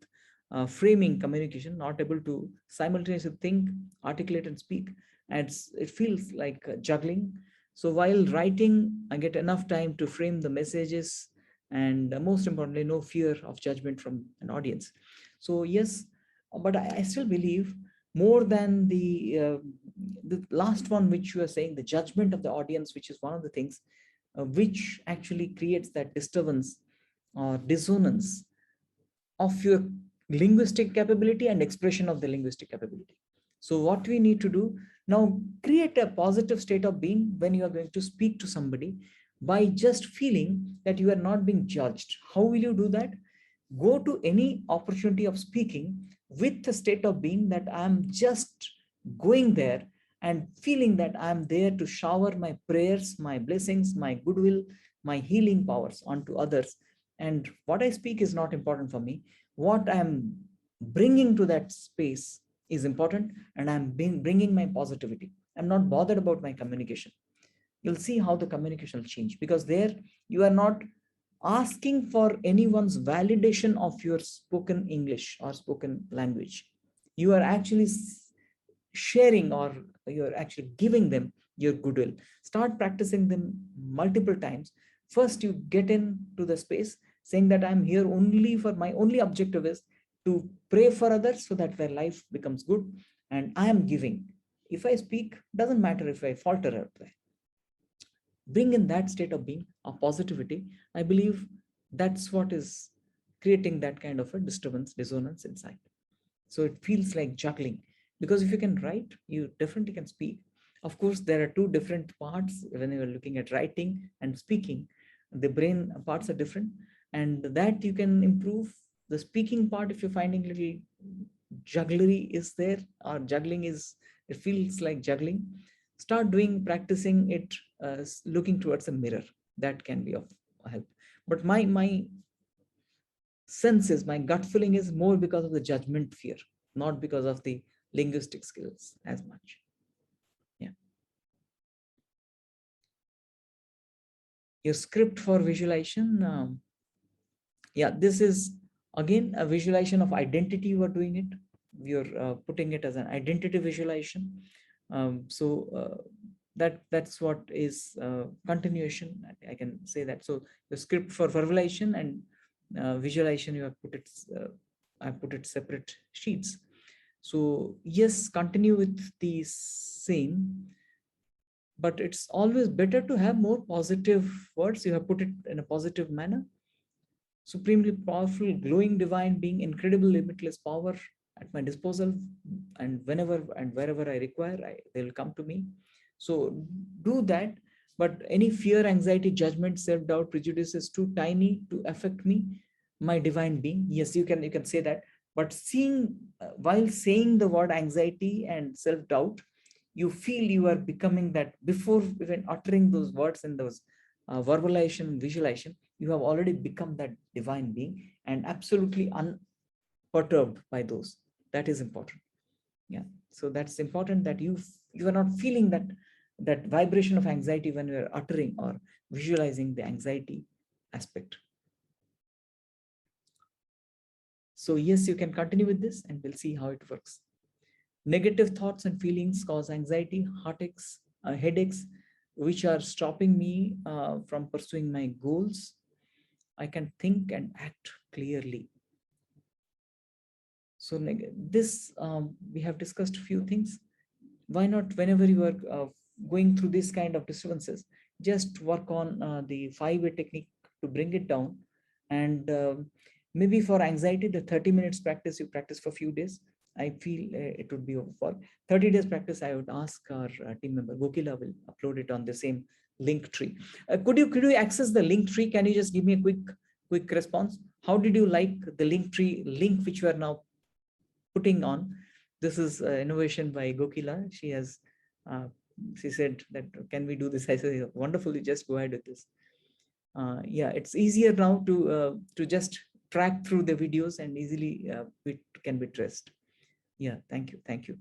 framing communication, not able to simultaneously think, articulate, and speak. And it feels like juggling. So while writing, I get enough time to frame the messages, and most importantly, no fear of judgment from an audience. So yes, but I still believe more than the last one which you are saying, the judgment of the audience, which is one of the things which actually creates that disturbance or dissonance of your linguistic capability and expression of the linguistic capability. So what we need to do now, create a positive state of being when you are going to speak to somebody by just feeling that you are not being judged. How will you do that? Go to any opportunity of speaking with the state of being that I'm just going there and feeling that I'm there to shower my prayers, my blessings, my goodwill, my healing powers onto others. And what I speak is not important for me. What I'm bringing to that space is important, and I'm bringing my positivity. I'm not bothered about my communication. You'll see how the communication will change, because there you are not asking for anyone's validation of your spoken English or spoken language. You are actually sharing, or you're actually giving them your goodwill. Start practicing them multiple times. First, you get into the space saying that I'm here only for my only objective is to pray for others so that their life becomes good, and I am giving. If I speak, doesn't matter if I falter out there. Bring in that state of being, of positivity. I believe that's what is creating that kind of a disturbance, dissonance inside. So it feels like juggling, because if you can write, you definitely can speak. Of course, there are two different parts when you are looking at writing and speaking. The brain parts are different, and that you can improve. The speaking part, if you're finding little jugglery is there, or juggling is, it feels like juggling, start doing, practicing it, looking towards a mirror. That can be of help. But my sense is, my gut feeling is more because of the judgment fear, not because of the linguistic skills as much. Yeah. Your script for visualization. Yeah, this is again a visualization of identity. You are doing it. You're putting it as an identity visualization. So that's what is continuation. I can say that. So the script for verbalization and visualization, you have put it. I put it separate sheets. So yes, continue with the same, but it's always better to have more positive words. You have put it in a positive manner. Supremely powerful, glowing divine being, incredible, limitless power at my disposal, and whenever and wherever I require, they'll come to me. So do that. But any fear, anxiety, judgment, self-doubt, prejudice is too tiny to affect me, my divine being. Yes, you can say that. But seeing while saying the word anxiety and self-doubt, you feel you are becoming that before even uttering those words and those verbalization, visualization, you have already become that divine being and absolutely unperturbed by those. That is important. Yeah. So that's important that you are not feeling that vibration of anxiety when you are uttering or visualizing the anxiety aspect. So yes, you can continue with this and we'll see how it works. Negative thoughts and feelings cause anxiety, heartaches, headaches, which are stopping me from pursuing my goals. I can think and act clearly. So this, we have discussed a few things. Why not, whenever you are going through this kind of disturbances, just work on the 5-way technique to bring it down. And maybe for anxiety, the 30 minutes practice, you practice for a few days. I feel it would be over for 30 days practice. I would ask our team member Gokila will upload it on the same link tree. Could you access the link tree? Can you just give me a quick response? How did you like the link tree link which you are now putting on? This is innovation by Gokila. Uh, she said that, can we do this? I said, wonderfully, just go ahead with this. Yeah, it's easier now to just track through the videos and easily it can be traced. Yeah, thank you.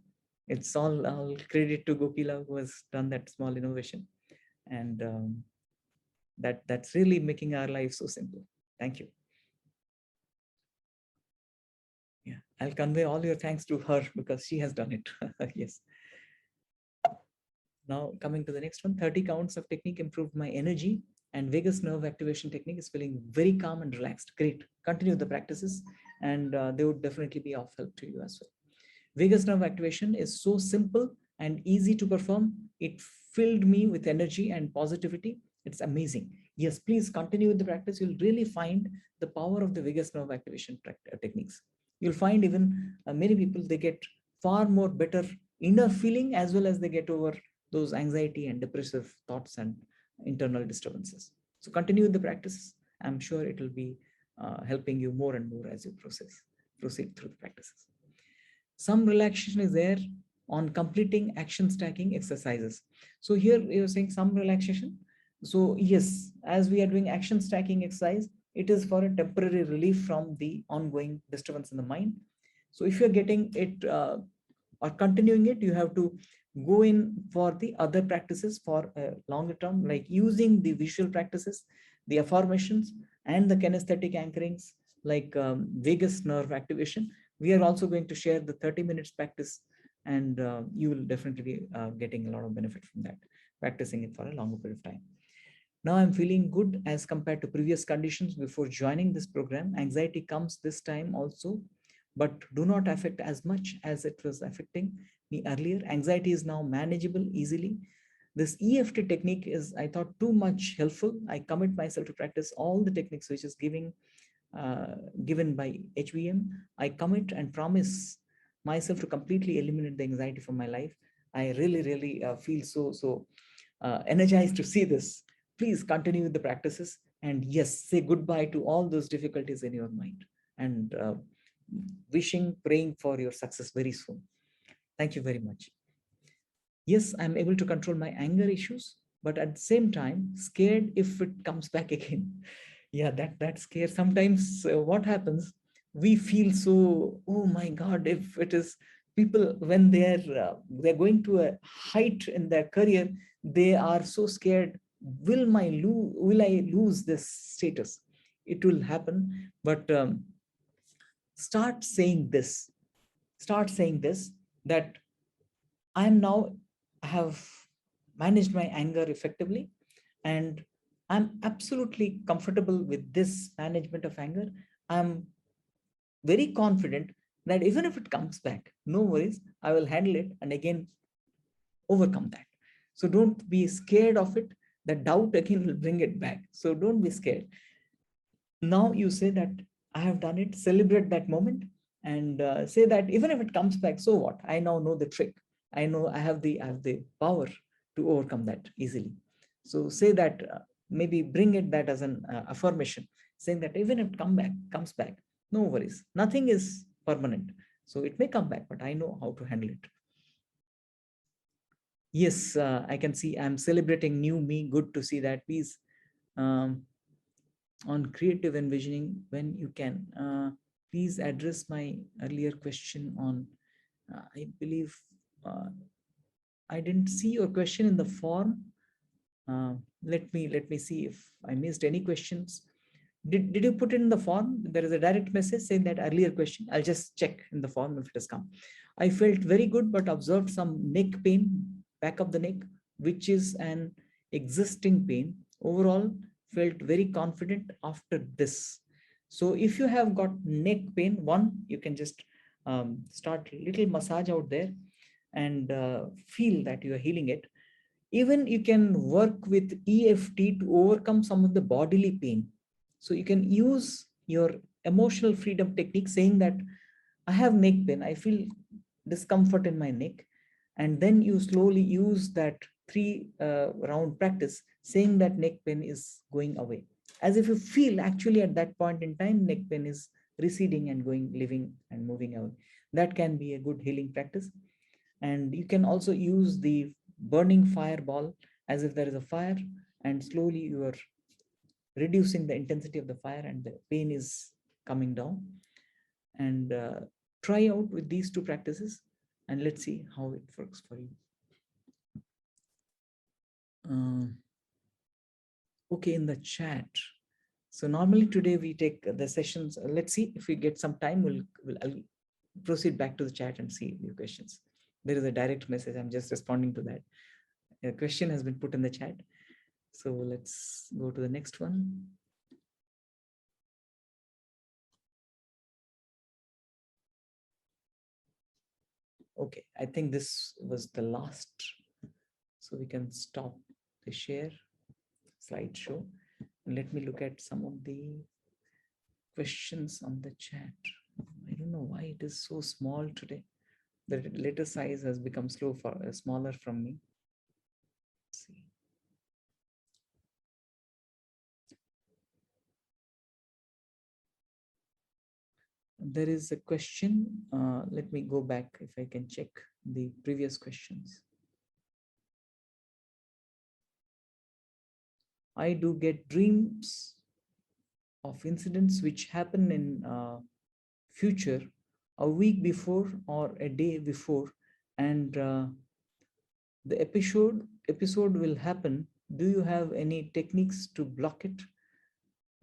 It's all credit to Gokila who has done that small innovation, and that's really making our life so simple. Thank you. Yeah, I'll convey all your thanks to her because she has done it. Yes. Now coming to the next one, 30 counts of technique improved my energy, and vagus nerve activation technique is feeling very calm and relaxed. Great. Continue the practices and they would definitely be of help to you as well. Vagus nerve activation is so simple and easy to perform. It filled me with energy and positivity. It's amazing. Yes, please continue with the practice. You'll really find the power of the vagus nerve activation techniques. You'll find even many people, they get far more better inner feeling as well as they get over those anxiety and depressive thoughts and internal disturbances. So continue with the practice. I'm sure it will be helping you more and more as you proceed through the practices. Some relaxation is there on completing action stacking exercises. So here you're saying some relaxation. So yes, as we are doing action stacking exercise, it is for a temporary relief from the ongoing disturbance in the mind. So if you're getting it or continuing it, you have to go in for the other practices for a longer term, like using the visual practices, the affirmations, and the kinesthetic anchorings, like vagus nerve activation. We are also going to share the 30 minutes practice, and you will definitely be getting a lot of benefit from that, practicing it for a longer period of time. Now I'm feeling good as compared to previous conditions before joining this program. Anxiety comes this time also, but do not affect as much as it was affecting me earlier. Anxiety is now manageable easily. This EFT technique is, I thought, too much helpful. I commit myself to practice all the techniques which is given by HVM. I commit and promise myself to completely eliminate the anxiety from my life. I really feel so energized to see this. Please continue with the practices, and yes, say goodbye to all those difficulties in your mind, and wishing, praying for your success very soon. Thank you very much. Yes, I'm able to control my anger issues, but at the same time, scared if it comes back again. Yeah, that scares. Sometimes what happens, we feel so, oh my god, if it is people when they're going to a height in their career, they are so scared, will I lose this status? It will happen. But start saying this, start saying this, that I am now, I have managed my anger effectively, and I'm absolutely comfortable with this management of anger. I'm very confident that even if it comes back, no worries, I will handle it and again overcome that. So don't be scared of it. The doubt again will bring it back. So don't be scared. Now you say that I have done it, celebrate that moment, and say that even if it comes back, so what? I now know the trick. I know I have the power to overcome that easily. So say that, maybe bring it that as an affirmation, saying that even if it comes back, no worries. Nothing is permanent. So it may come back, but I know how to handle it. Yes, I can see I'm celebrating new me. Good to see that. Please, um, on creative envisioning, when you can, please address my earlier question on, I believe, uh, I didn't see your question in the form. Let me see if I missed any questions. Did you put it in the form? There is a direct message saying that earlier question. I'll just check in the form if it has come. I felt very good, but observed some neck pain, back of the neck, which is an existing pain. Overall, felt very confident after this. So if you have got neck pain, one, you can just start little massage out there and feel that you are healing it. Even you can work with EFT to overcome some of the bodily pain. So you can use your emotional freedom technique, saying that I have neck pain, I feel discomfort in my neck. And then you slowly use that three round practice, saying that neck pain is going away. As if you feel actually at that point in time, neck pain is receding and going, living and moving away. That can be a good healing practice. And you can also use the burning fireball, as if there is a fire, and slowly you are reducing the intensity of the fire and the pain is coming down. And try out with these two practices, and let's see how it works for you. uh, okay, in the chat. So normally today we take the sessions. Let's see if we get some time, I'll proceed back to the chat and see your questions. There is a direct message, I'm just responding to that. A question has been put in the chat. So let's go to the next one. Okay, I think this was the last. So we can stop the share slideshow. And let me look at some of the questions on the chat. I don't know why it is so small today. The letter size has become smaller from me. Let's see. There is a question. Let me go back if I can check the previous questions. I do get dreams of incidents which happen in future, a week before or a day before, and the episode will happen. Do you have any techniques to block it?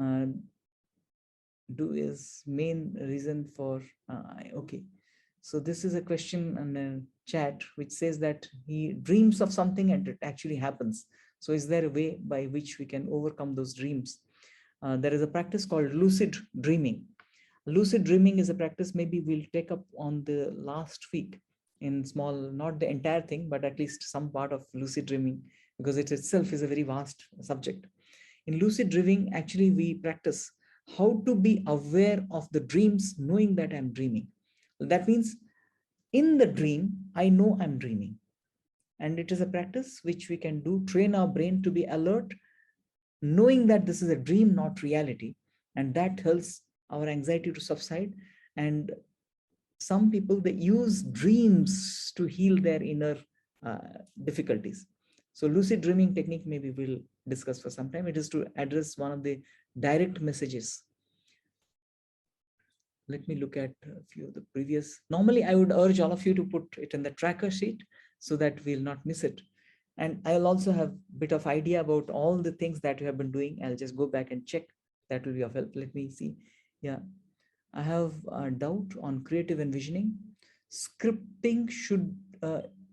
Uh, do is main reason for okay. So this is a question in the chat which says that he dreams of something and it actually happens. So is there a way by which we can overcome those dreams? There is a practice called lucid dreaming. Lucid dreaming is a practice maybe we'll take up on the last week in small, not the entire thing, but at least some part of lucid dreaming, because it itself is a very vast subject. In lucid dreaming, actually, we practice how to be aware of the dreams, knowing that I'm dreaming. That means in the dream, I know I'm dreaming. And it is a practice which we can do, train our brain to be alert, knowing that this is a dream, not reality. And that helps our anxiety to subside. And some people, they use dreams to heal their inner difficulties. So lucid dreaming technique, maybe we'll discuss for some time. It is to address one of the direct messages. Let me look at a few of the previous. Normally, I would urge all of you to put it in the tracker sheet so that we'll not miss it. And I'll also have a bit of idea about all the things that you have been doing. I'll just go back and check. That will be of help. Let me see. Yeah, I have a doubt on creative envisioning. Scripting should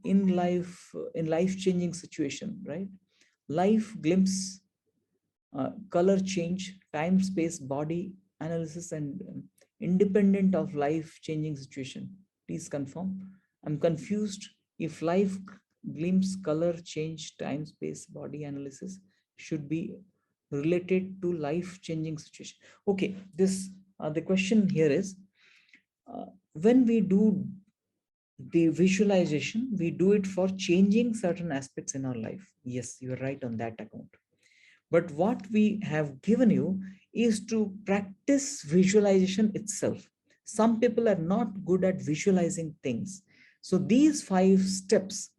in life-changing situation, right? Life glimpse, color change, time, space, body analysis, and independent of life-changing situation. Please confirm. I'm confused. If life glimpse, color change, time, space, body analysis should be related to life-changing situation. Okay, this the question here is, when we do the visualization, we do it for changing certain aspects in our life. Yes, you're right on that account. But what we have given you is to practice visualization itself. Some people are not good at visualizing things. So these 5 steps,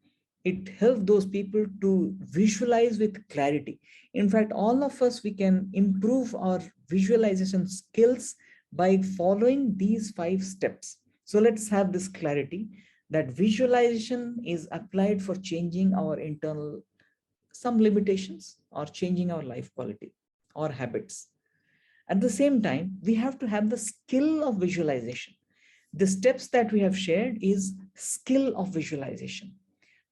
it helps those people to visualize with clarity. In fact, all of us, we can improve our visualization skills by following these 5 steps. So let's have this clarity that visualization is applied for changing our internal some limitations or changing our life quality or habits. At the same time, we have to have the skill of visualization. The steps that we have shared is skill of visualization.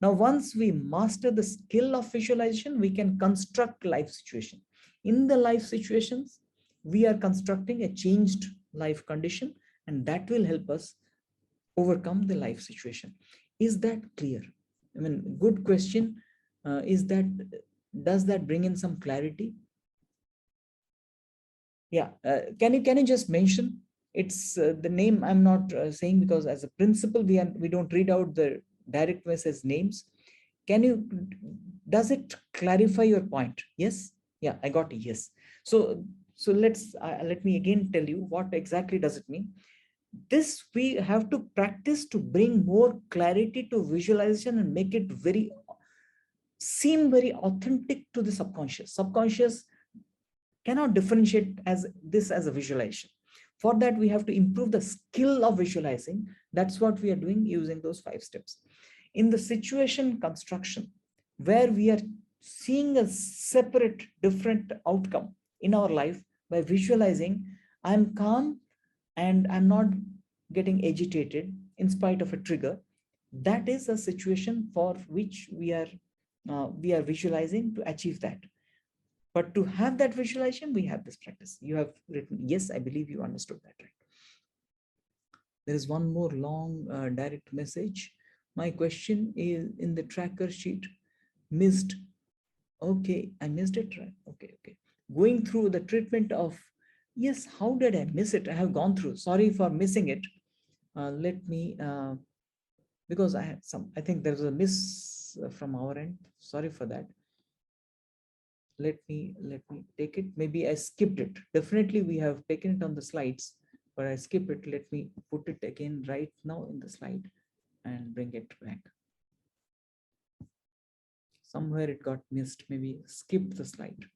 Now, once we master the skill of visualization, we can construct life situation. In the life situations, we are constructing a changed life condition, and that will help us overcome the life situation. Is that clear? I mean, good question. Is that, does that bring in some clarity? Yeah. Can you just mention? It's the name. I'm not saying because as a principle we don't read out the direct message names. Can you? Does it clarify your point? Yes. Yeah, I got a yes. So let me again tell you what exactly does it mean. This we have to practice to bring more clarity to visualization and make it seem very authentic to the subconscious. Subconscious cannot differentiate as this as a visualization. For that, we have to improve the skill of visualizing. That's what we are doing using those 5 steps. In the situation construction, where we are seeing a separate, different outcome in our life by visualizing, I'm calm and I'm not getting agitated in spite of a trigger. That is a situation for which we are visualizing to achieve that. But to have that visualization, we have this practice. You have written, yes, I believe you understood that, right? There is one more long direct message. My question is in the tracker sheet, missed. Okay, I missed it, right? Okay, okay. Going through the treatment of, yes, how did I miss it? I have gone through. Sorry for missing it. Let me, because I had I think there was a miss from our end. Sorry for that. Let me take it. Maybe I skipped it. Definitely we have taken it on the slides, but I skip it. Let me put it again right now in the slide and bring it back. Somewhere it got missed. Maybe skip the slide.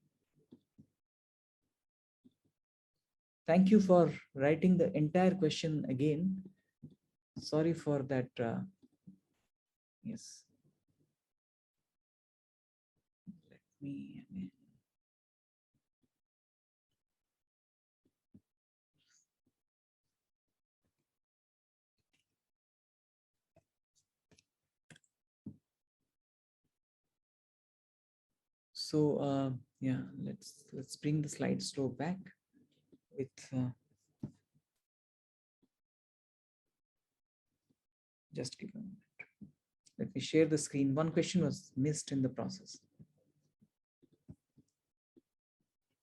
Thank you for writing the entire question again. Sorry for that. Yes. Let me. So yeah, let's bring the slide slow back with just give a minute. Let me share the screen. One question was missed in the process.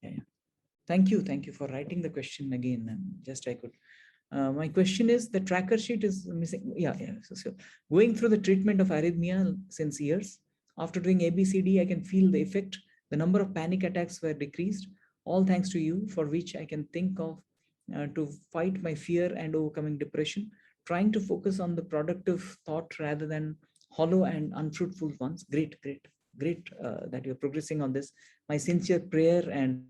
Yeah. Thank you for writing the question again. And just I could. My question is, the tracker sheet is missing. Yeah. So going through the treatment of arrhythmia since years, after doing ABCD, I can feel the effect. The number of panic attacks were decreased, all thanks to you, for which I can think of to fight my fear and overcoming depression, trying to focus on the productive thought rather than hollow and unfruitful ones. Great, great. great that you're progressing on this. My sincere prayer and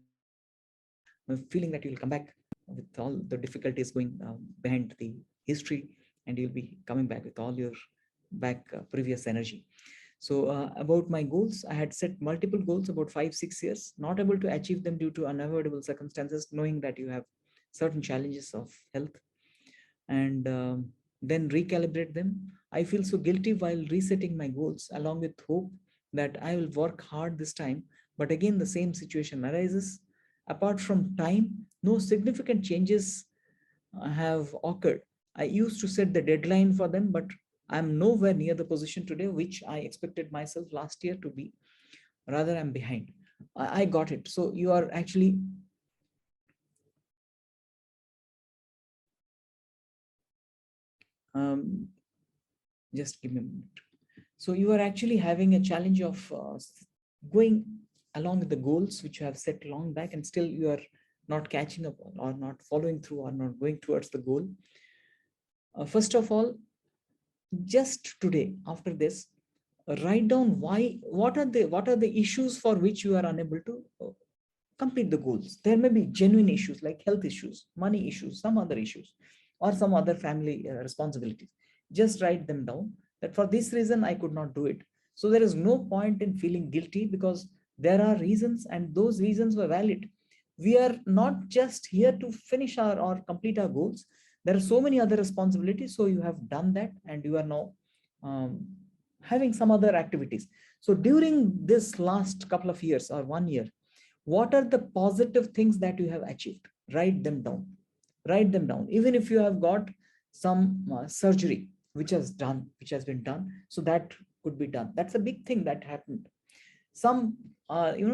feeling that you'll come back with all the difficulties going behind the history, and you'll be coming back with all your back previous energy. So about my goals, I had set multiple goals about 5 6 years, not able to achieve them due to unavoidable circumstances, knowing that you have certain challenges of health, and then recalibrate them. I feel so guilty while resetting my goals, along with hope that I will work hard this time. But again, the same situation arises. Apart from time, no significant changes have occurred. I used to set the deadline for them, but I'm nowhere near the position today which I expected myself last year to be. Rather, I'm behind. I got it. So you are actually um, just give me a minute. So you are actually having a challenge of going along with the goals which you have set long back, and still you are not catching up or not following through or not going towards the goal. First of all, just today after this, write down what are the issues for which you are unable to complete the goals. There may be genuine issues like health issues, money issues, some other issues, or some other family responsibilities. Just write them down that for this reason I could not do it. So there is no point in feeling guilty, because there are reasons and those reasons were valid. We are not just here to finish our or complete our goals. There are so many other responsibilities. So you have done that, and you are now um, having some other activities. So during this last couple of years or 1 year, what are the positive things that you have achieved? Write them down. Write them down. Even if you have got some surgery which has been done, so that could be done. That's a big thing that happened. Some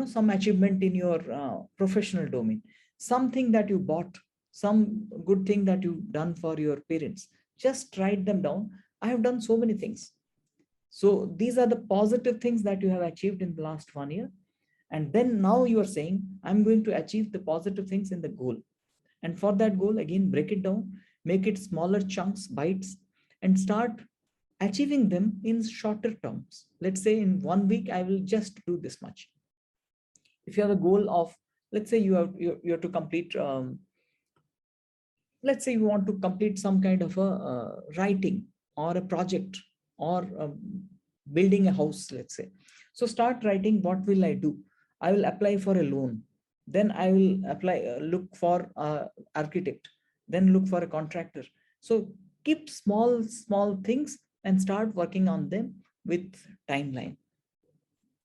some achievement in your professional domain, something that you bought, some good thing that you've done for your parents. Just write them down. I have done so many things. So these are the positive things that you have achieved in the last 1 year. And then now you are saying, I'm going to achieve the positive things in the goal. And for that goal, again, break it down, make it smaller chunks, bites, and start achieving them in shorter terms. Let's say in 1 week, I will just do this much. If you have a goal of, let's say you have to complete, let's say you want to complete some kind of a writing or a project or building a house, let's say. So start writing, what will I do? I will apply for a loan, then I will apply look for architect, then look for a contractor. So keep small things and start working on them with timeline.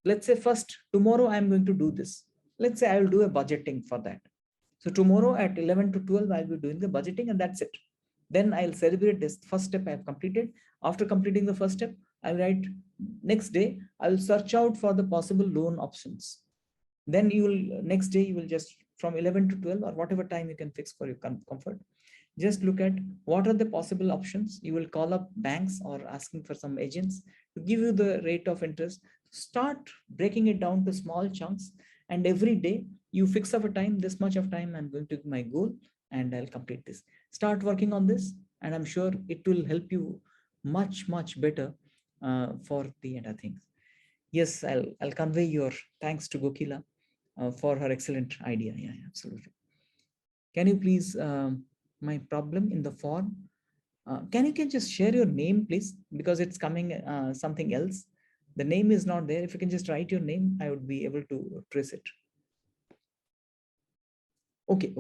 Let's say first tomorrow I'm going to do this. Let's say I will do a budgeting for that. So tomorrow at 11 to 12 I'll be doing the budgeting, and that's it. Then I'll celebrate this first step I've completed. After completing the first step, I'll write, next day I'll search out for the possible loan options. Then you will, next day you will just, from 11 to 12 or whatever time you can fix for your comfort, just look at what are the possible options. You will call up banks or asking for some agents to give you the rate of interest. Start breaking it down to small chunks, and every day you fix up a time, this much of time I'm going to my goal, and I'll complete this. Start working on this, and I'm sure it will help you much better for the other things. Yes, I'll convey your thanks to Gokila for her excellent idea. Yeah, absolutely. Can you please, my problem in the form, can just share your name, please? Because it's coming something else. The name is not there. If you can just write your name, I would be able to trace it. Okay.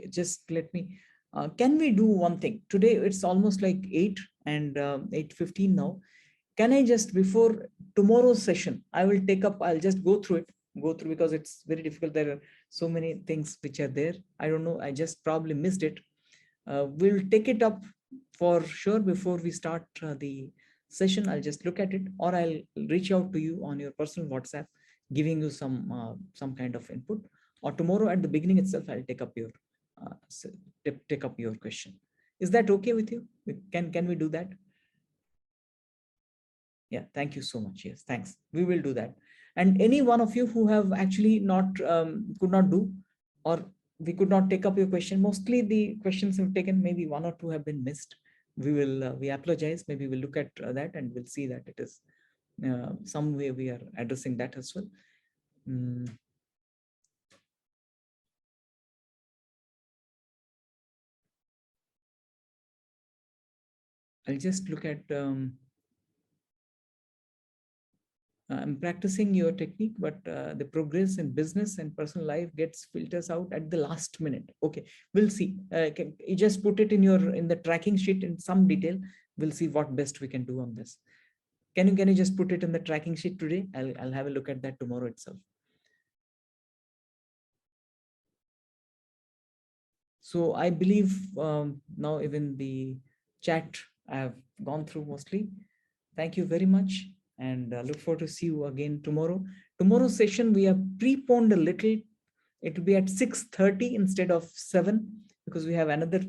Just let me, can we do one thing? Today, it's almost like 8 and 8:15 now. Can I just, before tomorrow's session, I'll just go through because it's very difficult. There are so many things which are there. I don't know. I just probably missed it. We'll take it up for sure before we start the session. I'll just look at it, or I'll reach out to you on your personal WhatsApp, giving you some kind of input. Or tomorrow at the beginning itself, I'll take up your question. Is that okay with you? Can we do that? Yeah, thank you so much. Yes, thanks. We will do that. And any one of you who have actually not could not do, or we could not take up your question, mostly the questions have taken, maybe one or two have been missed. We apologize. Maybe we'll look at that and we'll see that it is some way we are addressing that as well. Mm, I'll just look at I'm practicing your technique, but the progress in business and personal life gets filters out at the last minute. Okay, we'll see. Can you just put it in your in the tracking sheet in some detail? We'll see what best we can do on this. Can you just put it in the tracking sheet today? I'll have a look at that tomorrow itself. So I believe now even the chat I have gone through mostly. Thank you very much, and look forward to see you again tomorrow. Tomorrow's session we have preponed a little. It will be at 6:30 instead of 7 because we have another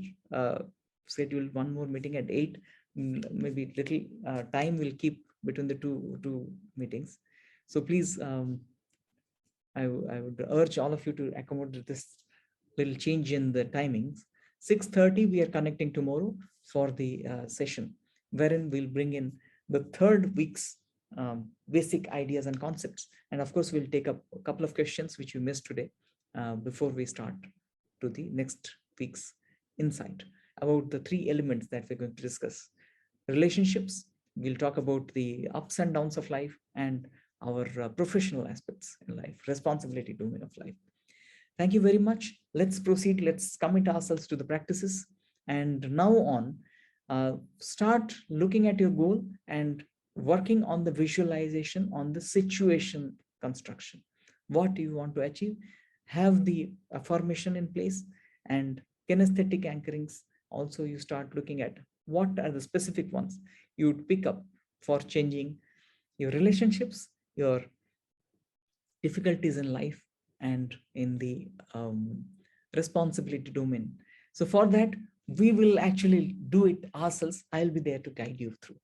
scheduled one more meeting at 8. Maybe little time will keep between the two meetings. So please, I would urge all of you to accommodate this little change in the timings. 6:30 we are connecting tomorrow for the session, wherein we'll bring in the third week's basic ideas and concepts. And of course, we'll take up a couple of questions which you missed today before we start to the next week's insight about the three elements that we're going to discuss. Relationships, we'll talk about the ups and downs of life, and our professional aspects in life, responsibility domain of life. Thank you very much. Let's proceed. Let's commit ourselves to the practices. And now on, start looking at your goal and working on the visualization on the situation construction. What do you want to achieve? Have the affirmation in place and kinesthetic anchorings. Also, you start looking at what are the specific ones you would pick up for changing your relationships, your difficulties in life, and in the responsibility domain. So for that, we will actually do it ourselves. I'll be there to guide you through.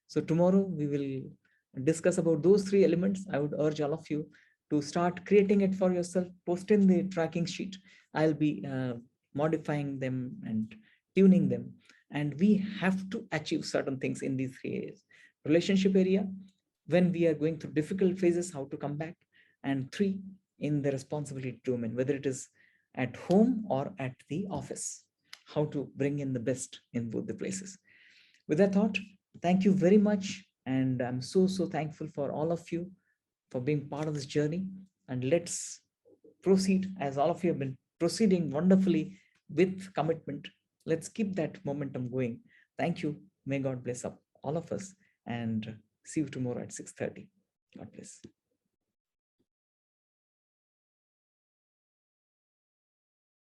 So tomorrow we will discuss about those three elements. I would urge all of you to start creating it for yourself, post in the tracking sheet. I'll be modifying them and tuning them. And we have to achieve certain things in these three areas. Relationship area, when we are going through difficult phases, how to come back. And three, in the responsibility domain, whether it is at home or at the office, how to bring in the best in both the places. With that thought, thank you very much. And I'm so thankful for all of you for being part of this journey. And let's proceed as all of you have been proceeding wonderfully with commitment. Let's keep that momentum going. Thank you. May God bless up all of us, and see you tomorrow at 6:30. God bless.